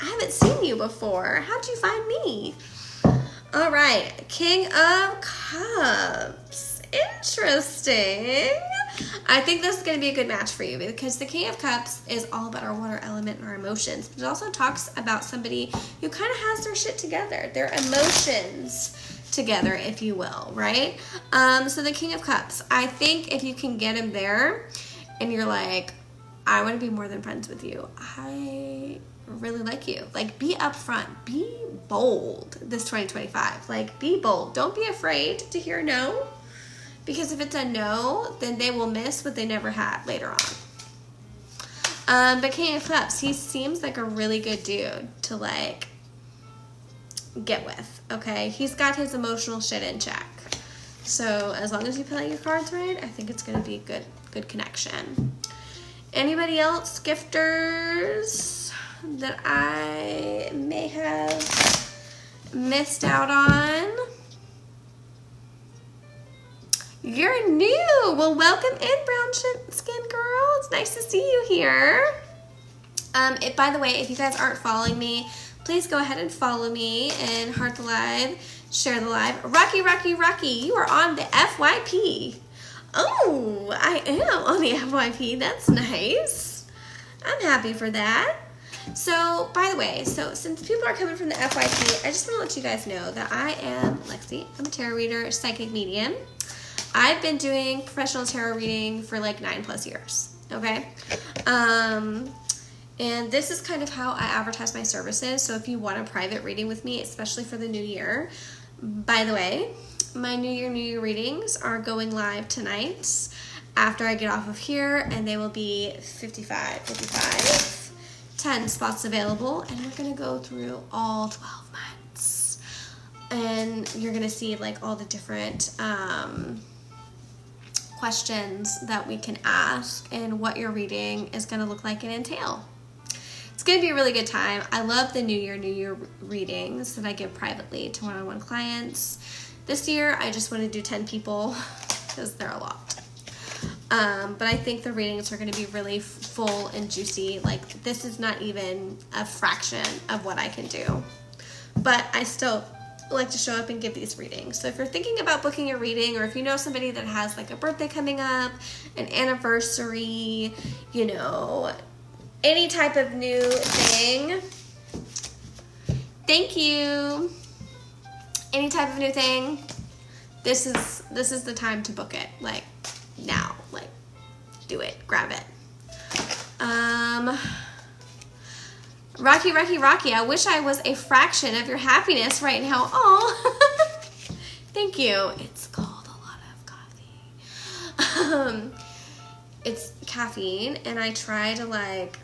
Speaker 1: I haven't seen you before. How'd you find me? All right, King of Cups. Interesting. I think this is going to be a good match for you because the King of Cups is all about our water element and our emotions. But it also talks about somebody who kind of has their shit together, their emotions together, if you will, right? So the King of Cups, I think if you can get him there and you're like, I want to be more than friends with you. I really like you. Like, be upfront, be bold this 2025. Like, be bold. Don't be afraid to hear no. Because if it's a no, then they will miss what they never had later on. But King of Cups, he seems like a really good dude to like get with, okay? He's got his emotional shit in check. So as long as you play your cards right, I think it's going to be a good connection. Anybody else, gifters, that I may have missed out on? You're new. Well, welcome in, brown skin girl. It's nice to see you here. By the way, if you guys aren't following me, please go ahead and follow me and heart the live, share the live. Rocky, you are on the FYP. Oh, I am on the FYP. That's nice. I'm happy for that. So, by the way, since people are coming from the FYP, I just want to let you guys know that I am Lexi. I'm a tarot reader, psychic medium. I've been doing professional tarot reading for like 9+ years, okay? And this is kind of how I advertise my services. So if you want a private reading with me, especially for the new year, by the way, my New Year readings are going live tonight after I get off of here, and they will be 55, 10 spots available, and we're gonna go through all 12 months. And you're gonna see like all the different, questions that we can ask and what your reading is going to look like and entail. It's going to be a really good time. I love the New Year readings that I give privately to one-on-one clients. This year, I just want to do 10 people because they're a lot. But I think the readings are going to be really full and juicy. Like, this is not even a fraction of what I can do. But I still like to show up and give these readings. So if you're thinking about booking a reading, or if you know somebody that has like a birthday coming up, an anniversary, you know, any type of new thing, thank you. Any type of new thing, this is the time to book it. Like now, like do it, grab it. Rocky, I wish I was a fraction of your happiness right now. Oh, thank you. It's called a lot of coffee. It's caffeine, and I try to like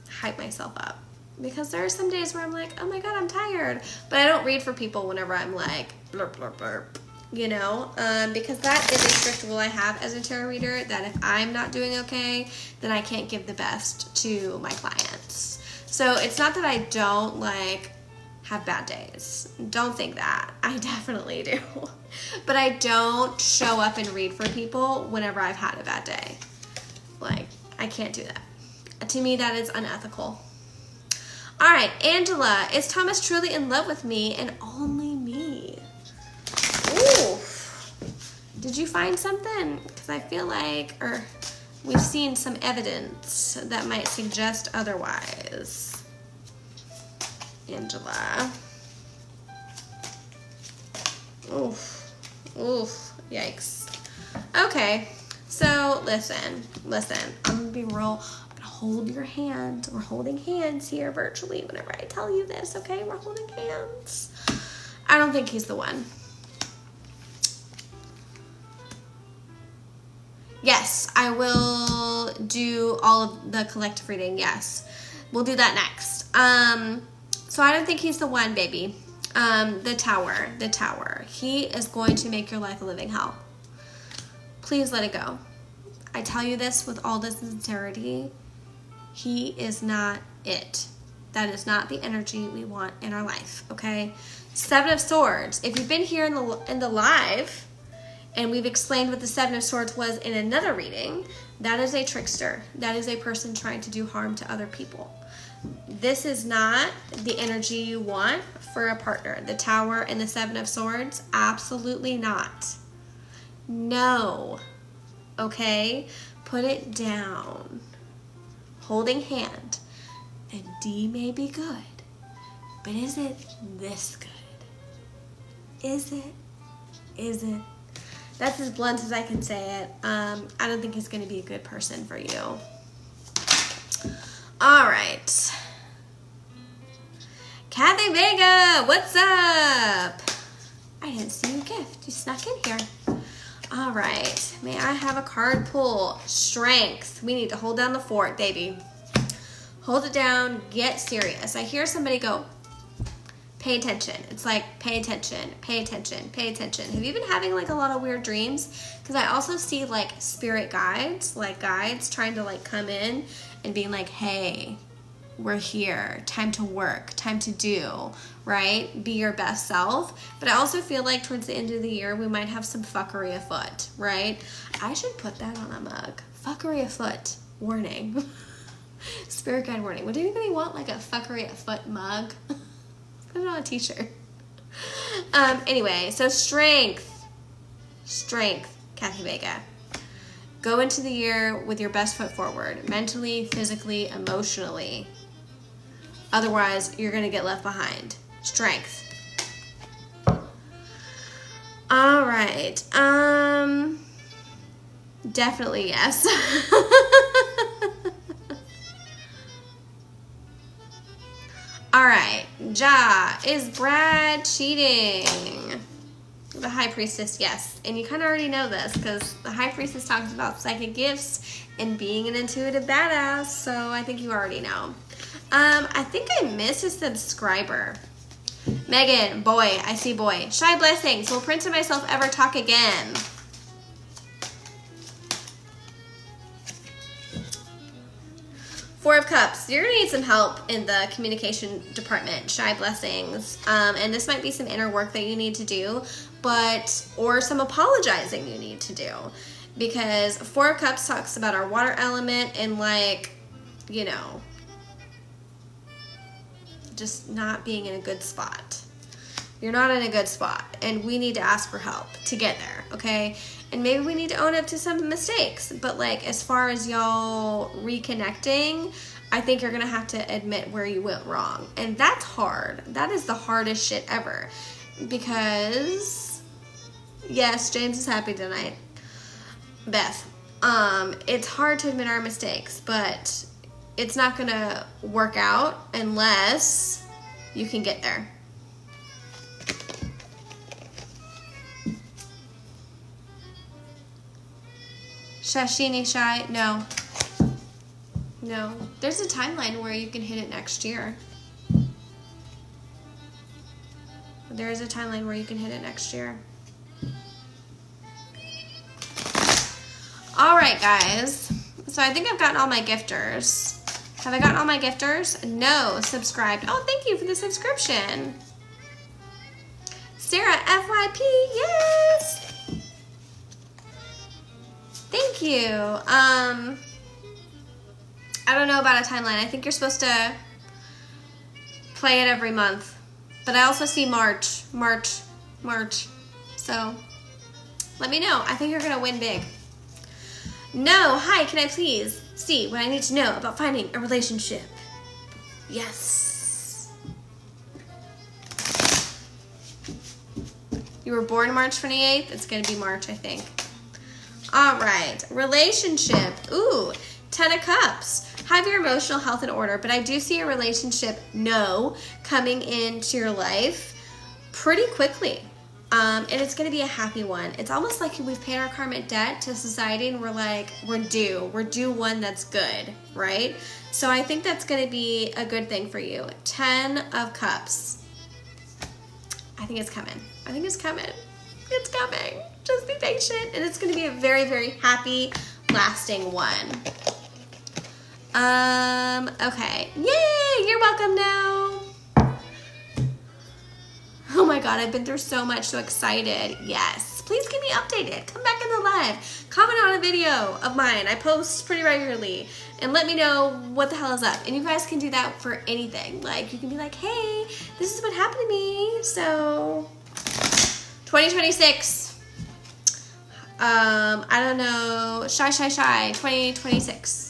Speaker 1: hype myself up, because there are some days where I'm like, oh my God, I'm tired. But I don't read for people whenever I'm like, blurp, blurp, blurp, you know, because that is a strict rule I have as a tarot reader, that if I'm not doing okay, then I can't give the best to my clients. So it's not that I don't like have bad days. Don't think that. I definitely do. But I don't show up and read for people whenever I've had a bad day. Like, I can't do that. To me, that is unethical. All right, Angela, is Thomas truly in love with me and only me? Ooh. Did you find something? Because I feel like, or we've seen some evidence that might suggest otherwise. Angela. Oof. Oof. Yikes. Okay. So listen. I'm gonna be real. I'm gonna hold your hand. We're holding hands here virtually whenever I tell you this, okay? We're holding hands. I don't think he's the one. Yes, I will do all of the collective reading. Yes, we'll do that next. So I don't think he's the one, baby. The tower. He is going to make your life a living hell. Please let it go. I tell you this with all the sincerity. He is not it. That is not the energy we want in our life, okay? Seven of Swords. If you've been here in the live, and we've explained what the Seven of Swords was in another reading, that is a trickster. That is a person trying to do harm to other people. This is not the energy you want for a partner. The Tower and the Seven of Swords, absolutely not. No. Okay? Put it down. Holding hand. And D may be good, but is it this good? Is it? Is it? That's as blunt as I can say it. I don't think he's going to be a good person for you. All right. Kathy Vega, what's up? I didn't see your gift. You snuck in here. All right. May I have a card pull? Strength. We need to hold down the fort, baby. Hold it down. Get serious. I hear somebody go, pay attention. It's like, pay attention, pay attention, pay attention. Have you been having like a lot of weird dreams? Because I also see like spirit guides, like guides trying to like come in and being like, hey, we're here. Time to work, time to do, right? Be your best self. But I also feel like towards the end of the year, we might have some fuckery afoot, right? I should put that on a mug. Fuckery afoot. Warning. Spirit guide warning. Would anybody want like a fuckery afoot mug? Put it on a t-shirt. Anyway, so strength, Kathy Vega. Go into the year with your best foot forward, mentally, physically, emotionally. Otherwise, you're going to get left behind. Strength. All right. Definitely yes. All right, Ja, is Brad cheating? The High Priestess, yes. And you kind of already know this because the High Priestess talks about psychic gifts and being an intuitive badass, so I think you already know. I think I missed a subscriber. Megan, boy, I see boy. Shy Blessings, will Prince and myself ever talk again? Four of Cups. You're going to need some help in the communication department, Shy Blessings. And this might be some inner work that you need to do, or some apologizing you need to do. Because Four of Cups talks about our water element and like, you know, just not being in a good spot. You're not in a good spot, and we need to ask for help to get there, okay? And maybe we need to own up to some mistakes, but like as far as y'all reconnecting, I think you're gonna have to admit where you went wrong. And that's hard. That is the hardest shit ever. Because, yes, James is happy tonight. Beth, it's hard to admit our mistakes, but it's not gonna work out unless you can get there. Shashini Shy, no. No. There's a timeline where you can hit it next year. There is a timeline where you can hit it next year. Alright, guys. So I think I've gotten all my gifters. Have I gotten all my gifters? No. Subscribed. Oh, thank you for the subscription. Sarah FYP, yes! Thank you. I don't know about a timeline. I think you're supposed to play it every month. But I also see March. So, let me know. I think you're going to win big. No, hi, can I please see what I need to know about finding a relationship? Yes. You were born March 28th? It's going to be March, I think. All right, relationship. Ooh, 10 of Cups. Have your emotional health in order, but I do see a relationship, no, coming into your life pretty quickly. And it's going to be a happy one. It's almost like we've paid our karmic debt to society and we're like, we're due one that's good, right? So I think that's going to be a good thing for you. 10 of Cups. I think it's coming. It's coming. Just be patient, and it's going to be a very, very happy, lasting one. Okay. Yay! You're welcome now. Oh my god, I've been through so much, so excited. Yes. Please keep me updated. Come back in the live. Comment on a video of mine. I post pretty regularly. And let me know what the hell is up. And you guys can do that for anything. Like, you can be like, hey, this is what happened to me. So, 2026. I don't know. Shy. 2026.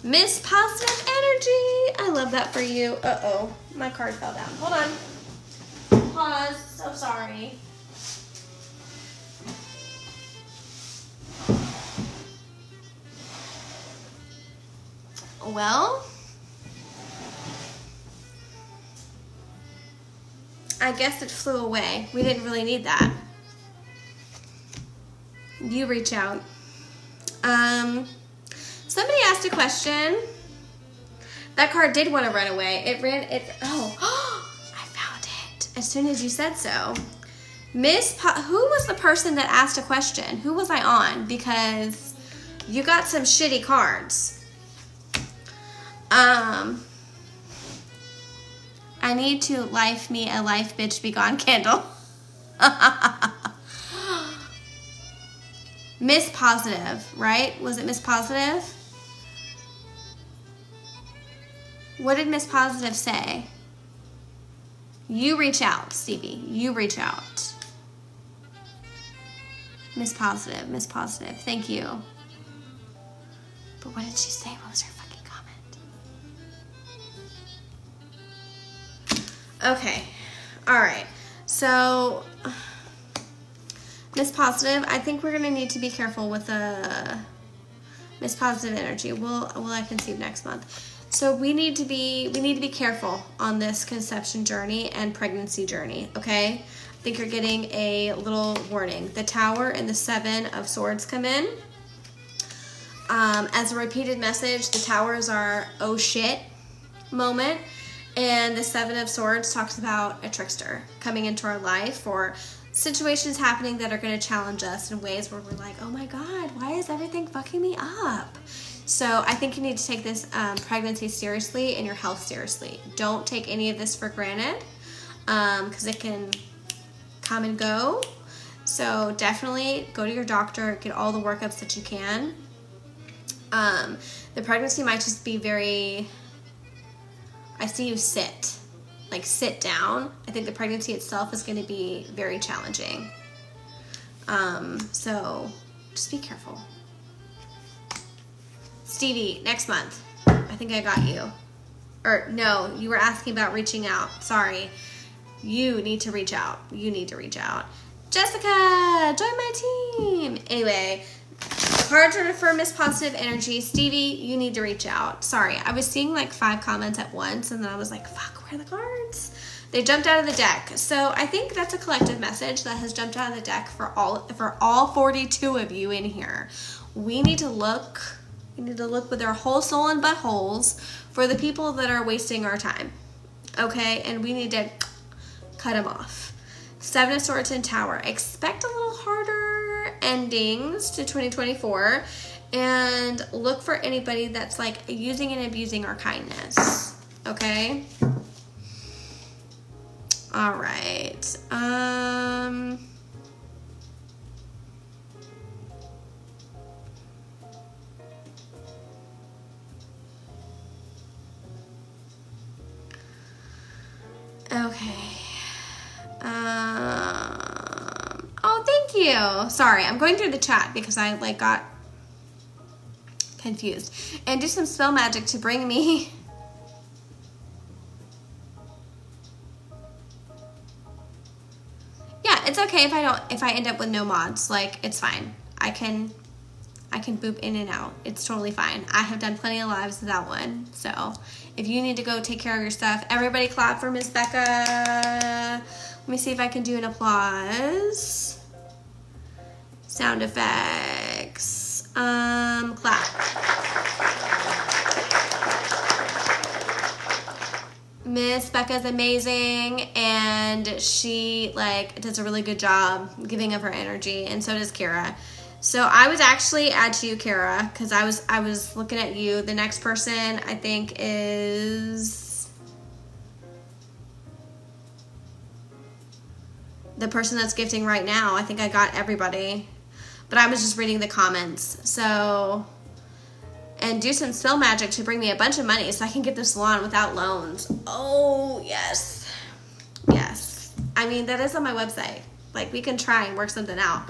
Speaker 1: Miss Positive Energy. I love that for you. Uh-oh. My card fell down. Hold on. Pause. So sorry. Well, I guess it flew away. We didn't really need that. You reach out. Somebody asked a question. That card did want to run away. Oh, I found it as soon as you said so. Who was the person that asked a question? Who was I on? Because you got some shitty cards. I need to life me a life bitch be gone candle. Miss Positive, right? Was it Miss Positive? What did Miss Positive say? You reach out, Stevie. You reach out. Miss Positive. Thank you. But what did she say? What was her fucking comment? Okay. All right. So, Miss Positive, I think we're gonna need to be careful with Miss Positive Energy. We'll I conceive next month. So we need to be careful on this conception journey and pregnancy journey, okay? I think you're getting a little warning. The Tower and the Seven of Swords come in. As a repeated message, the Towers are oh shit moment, and the Seven of Swords talks about a trickster coming into our life or situations happening that are going to challenge us in ways where we're like, oh my god, why is everything fucking me up? So I think you need to take this pregnancy seriously and your health seriously. Don't take any of this for granted because it can come and go. So definitely go to your doctor, get all the workups that you can. The pregnancy might just be very, I see you sit like sit down, I think the pregnancy itself is going to be very challenging. So just be careful. Stevie, next month. I think I got you. Or no, you were asking about reaching out. Sorry. You need to reach out. You need to reach out. Jessica, join my team. Anyway, cards are for Miss Positive Energy. Stevie, you need to reach out. Sorry, I was seeing like 5 comments at once, and then I was like, fuck, where are the cards? They jumped out of the deck. So I think that's a collective message that has jumped out of the deck for all 42 of you in here. We need to look with our whole soul and buttholes for the people that are wasting our time. Okay? And we need to cut them off. 7 of Swords and Tower. Expect a little harder endings to 2024, and look for anybody that's like using and abusing our kindness. Okay? All right. Okay. Oh, thank you. Sorry, I'm going through the chat because I like got confused. And do some spell magic to bring me. Yeah, it's okay if I end up with no mods. Like, it's fine. I can boop in and out. It's totally fine. I have done plenty of lives without one. So if you need to go take care of your stuff, everybody clap for Miss Becca. Let me see if I can do an applause. Sound effects. Clap. Miss Becca's amazing, and she like does a really good job giving of her energy, and so does Kara. So I was actually add to you, Kara, because I was looking at you. The next person I think is the person that's gifting right now. I think I got everybody, but I was just reading the comments. So, and do some spell magic to bring me a bunch of money so I can get the salon without loans. Oh, yes. Yes. I mean, that is on my website. Like, we can try and work something out.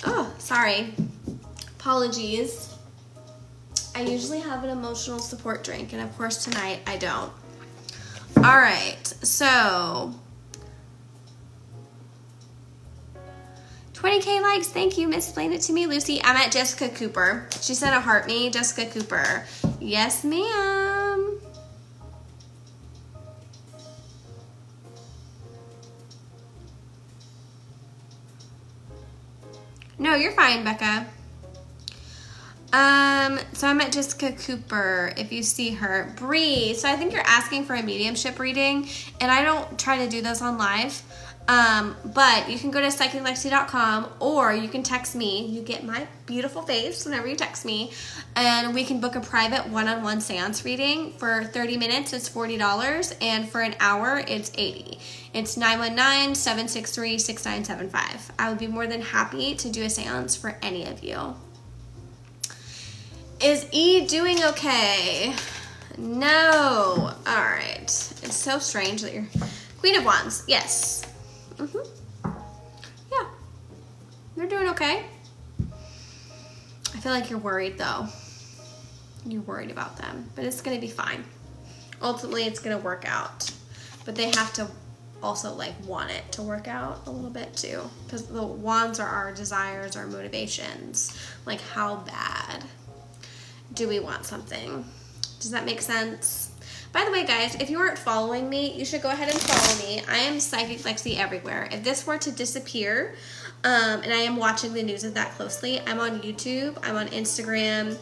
Speaker 1: Oh, sorry. Apologies. I usually have an emotional support drink, and of course tonight I don't. All right, so 20K likes. Thank you. Explain it to me, Lucy. I'm at Jessica Cooper. She sent a heart me. Jessica Cooper. Yes, ma'am. No, you're fine, Becca. So I'm at Jessica Cooper, if you see her. Bree, so I think you're asking for a mediumship reading, and I don't try to do those on live. But you can go to psychiclexi.com, or you can text me. You get my beautiful face whenever you text me, and we can book a private one-on-one seance reading. For 30 minutes, it's $40, and for an hour, it's $80. It's 919-763-6975. I would be more than happy to do a seance for any of you. Is E doing okay? No. All right. It's so strange that you're Queen of Wands. Yes. Yeah. They're doing okay. I feel like you're worried, though. You're worried about them, but it's going to be fine. Ultimately, it's going to work out, but they have to also like want it to work out a little bit too, because the wands are our desires, our motivations. Like, how bad do we want something? Does that make sense? By the way, guys, if you aren't following me, you should go ahead and follow me. I am Psychic Lexi everywhere. If this were to disappear, and I am watching the news of that closely, I'm on YouTube, I'm on Instagram,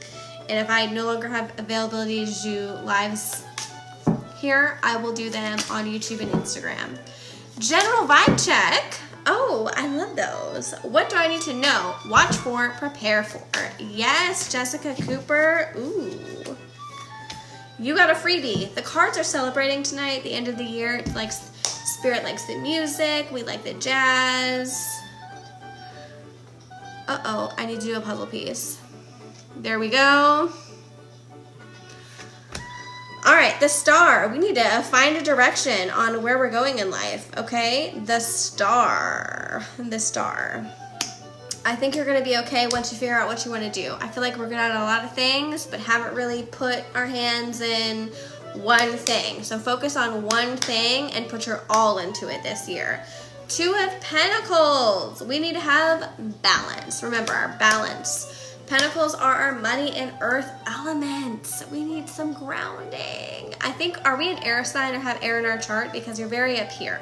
Speaker 1: and if I no longer have availability to do lives here, I will do them on YouTube and Instagram. General vibe check. Oh, I love those. What do I need to know? Watch for, prepare for. Yes, Jessica Cooper. Ooh. You got a freebie. The cards are celebrating tonight, the end of the year. It's like Spirit likes the music. We like the jazz. Uh-oh, I need to do a puzzle piece. There we go. All right, the star. We need to find a direction on where we're going in life, okay? The star. The star. I think you're going to be okay once you figure out what you want to do. I feel like we're good at a lot of things, but haven't really put our hands in one thing. So focus on one thing and put your all into it this year. 2 of Pentacles. We need to have balance. Remember, our balance. Pentacles are our money and earth elements. We need some grounding. I think, are we an air sign or have air in our chart? Because you're very up here.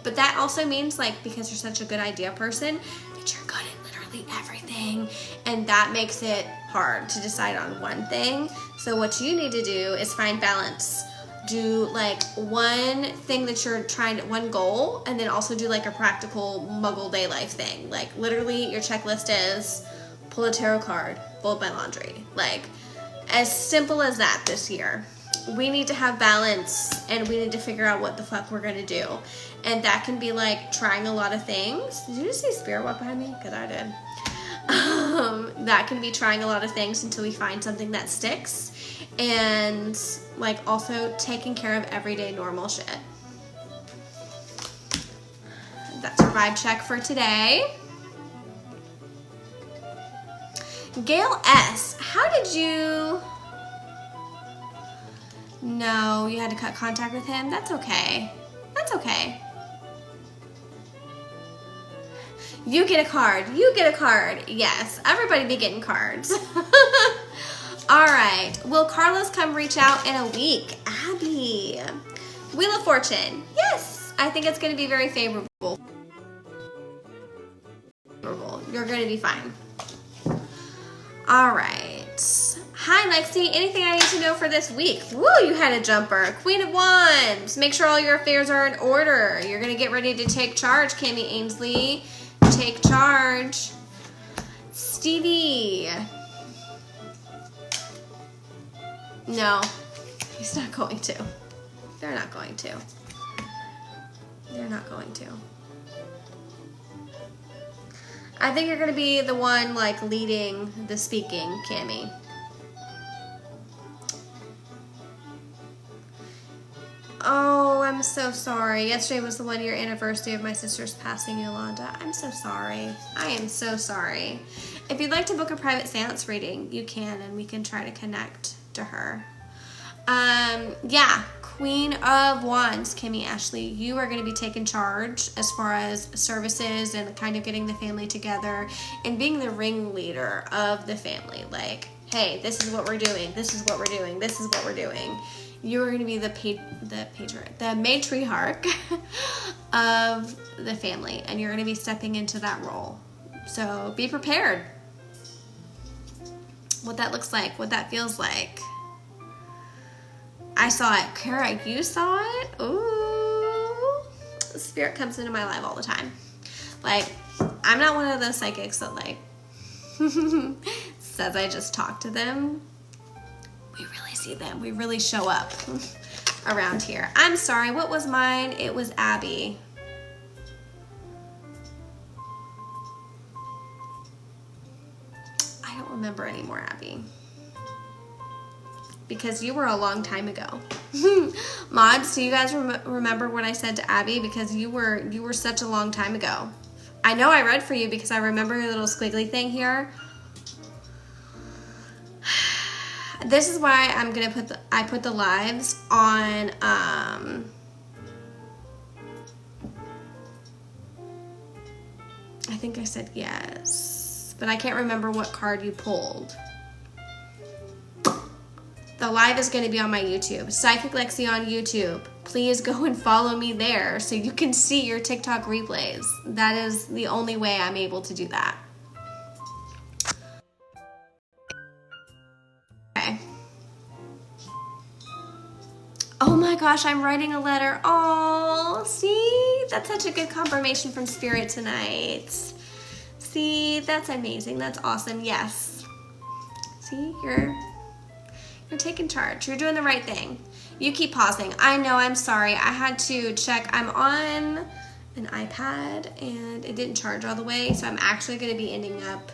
Speaker 1: But that also means, like, because you're such a good idea person, that you're good at literally everything. And that makes it hard to decide on one thing. So what you need to do is find balance. Do like one thing that you're trying to, one goal, and then also do like a practical muggle day life thing. Like literally your checklist is pull a tarot card, fold my laundry. Like as simple as that this year. We need to have balance and we need to figure out what the fuck we're gonna do. And that can be like trying a lot of things. Did you just see spirit walk behind me? Because I did. That can be trying a lot of things until we find something that sticks. And like also taking care of everyday normal shit. That's our vibe check for today. Gail S., how did you... No, you had to cut contact with him? That's okay. That's okay. You get a card. You get a card. Yes, everybody be getting cards. All right. Will Carlos come reach out in a week? Abby. Wheel of Fortune. Yes. I think it's going to be very favorable. You're going to be fine. All right. Hi, Lexi. Anything I need to know for this week? Woo, you had a jumper. Queen of Wands. Make sure all your affairs are in order. You're going to get ready to take charge, Cammie Ainsley. Take charge. Stevie. No, he's not going to. They're not going to. They're not going to. I think you're going to be the one like leading the speaking, Cammie. Oh, I'm so sorry. Yesterday was the 1-year anniversary of my sister's passing, Yolanda. I'm so sorry. I am so sorry. If you'd like to book a private seance reading, you can, and we can try to connect to her. Yeah, Queen of Wands, Cammie Ashley, you are going to be taking charge as far as services and kind of getting the family together and being the ringleader of the family. Like, hey, this is what we're doing. This is what we're doing. This is what we're doing. You are going to be the matriarch of the family, and you're going to be stepping into that role. So be prepared. What that looks like, what that feels like. I saw it. Kara, you saw it? Ooh. Spirit comes into my life all the time. Like, I'm not one of those psychics that like says I just talk to them. We really see them. We really show up around here. I'm sorry. What was mine? It was Abby. I don't remember anymore, Abby. Because you were a long time ago. Mods, do you guys remember what I said to Abby? Because you were such a long time ago. I know I read for you because I remember your little squiggly thing here. This is why I'm gonna put the lives on I think I said yes, but I can't remember what card you pulled. The live is going to be on my YouTube. Psychic Lexi on YouTube. Please go and follow me there so you can see your TikTok replays. That is the only way I'm able to do that. Okay. Oh my gosh, I'm writing a letter. Oh, see? That's such a good confirmation from Spirit tonight. See, that's amazing. That's awesome. Yes. See, you're taking charge. You're doing the right thing. You keep pausing. I know, I'm sorry. I had to check. I'm on an iPad and it didn't charge all the way, so I'm actually going to be ending up,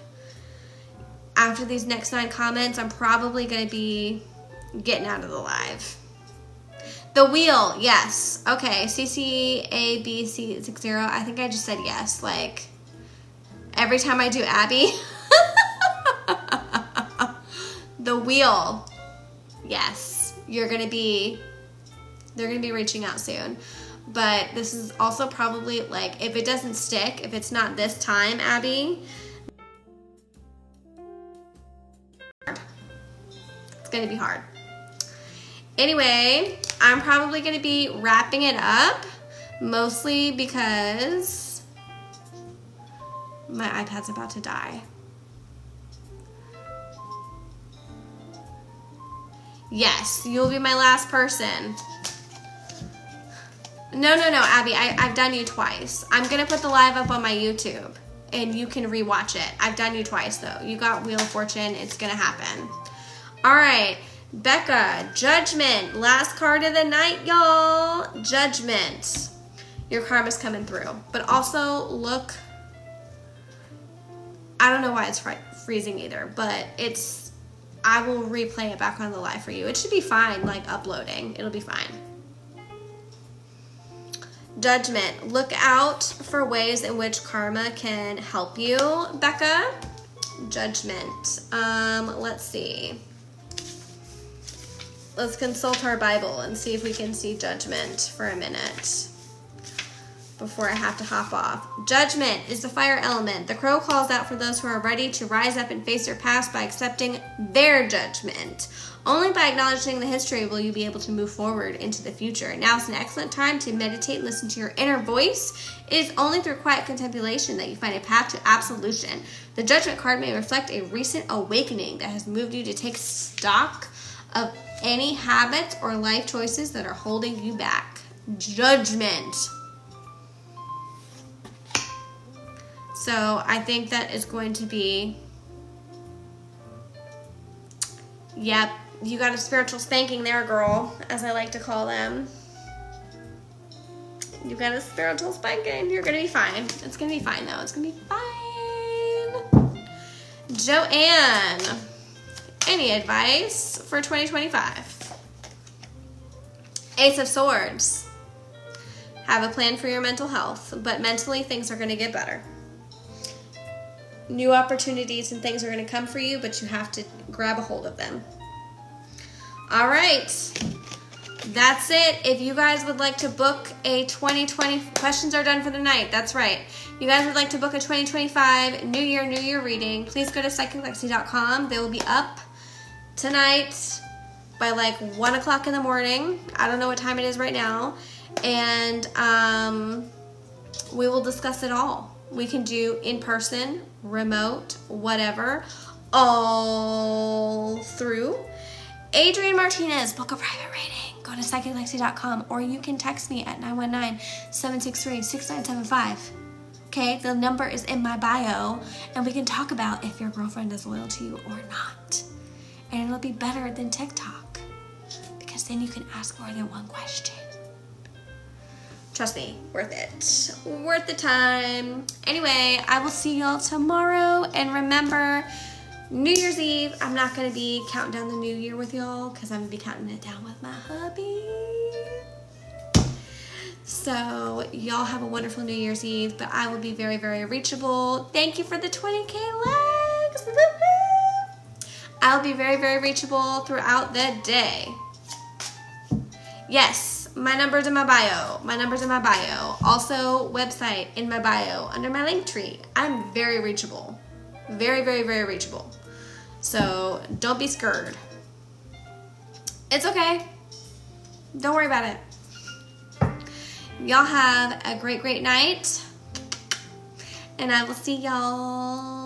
Speaker 1: after these next 9 comments, I'm probably going to be getting out of the live. The wheel, yes. Okay, CCABC60. I think I just said yes. Like, every time I do Abby. The wheel, yes. They're gonna be reaching out soon. But this is also probably, like, if it doesn't stick, if it's not this time, Abby, it's gonna be hard. Anyway, I'm probably gonna be wrapping it up, mostly because my iPad's about to die. Yes, you'll be my last person. No, Abby, I've done you twice. I'm gonna put the live up on my YouTube and you can rewatch it. I've done you twice though. You got Wheel of Fortune, it's gonna happen. All right, Becca, Judgment, last card of the night, y'all. Judgment. Your karma's coming through. But also look, I don't know why it's freezing either, but I will replay it back on the live for you. It should be fine, like uploading. It'll be fine. Judgment. Look out for ways in which karma can help you, Becca. Judgment. Let's see. Let's consult our Bible and see if we can see judgment for a minute before I have to hop off. Judgment is the fire element. The crow calls out for those who are ready to rise up and face their past by accepting their judgment. Only by acknowledging the history will you be able to move forward into the future. Now is an excellent time to meditate and listen to your inner voice. It is only through quiet contemplation that you find a path to absolution. The Judgment card may reflect a recent awakening that has moved you to take stock of any habits or life choices that are holding you back. Judgment. So I think that is going to be, yep, you got a spiritual spanking there, girl, as I like to call them. You got a spiritual spanking. You're going to be fine. It's going to be fine, though. It's going to be fine. Joanne, any advice for 2025? Ace of Swords. Have a plan for your mental health, but mentally things are going to get better. New opportunities and things are going to come for you, but you have to grab a hold of them. All right. That's it. If you guys would like to book a 2020, questions are done for the night. That's right. You guys would like to book a 2025 New Year reading, please go to psychiclexi.com. They will be up tonight by like 1 o'clock in the morning. I don't know what time it is right now. And we will discuss it all. We can do in person, remote, whatever, all through. Adrian Martinez, book a private reading. Go to psychiclexi.com, or you can text me at 919-763-6975. Okay, the number is in my bio, and we can talk about if your girlfriend is loyal to you or not. And it'll be better than TikTok, because then you can ask more than one question. Trust me, worth it. Worth the time. Anyway, I will see y'all tomorrow. And remember, New Year's Eve, I'm not going to be counting down the new year with y'all because I'm going to be counting it down with my hubby. So y'all have a wonderful New Year's Eve, but I will be very, very reachable. Thank you for the 20K likes. Woo-hoo. I'll be very, very reachable throughout the day. Yes. My number's in my bio. My number's in my bio. Also, website in my bio under my link tree. I'm very reachable. Very, very, very reachable. So don't be scared. It's okay. Don't worry about it. Y'all have a great, great night. And I will see y'all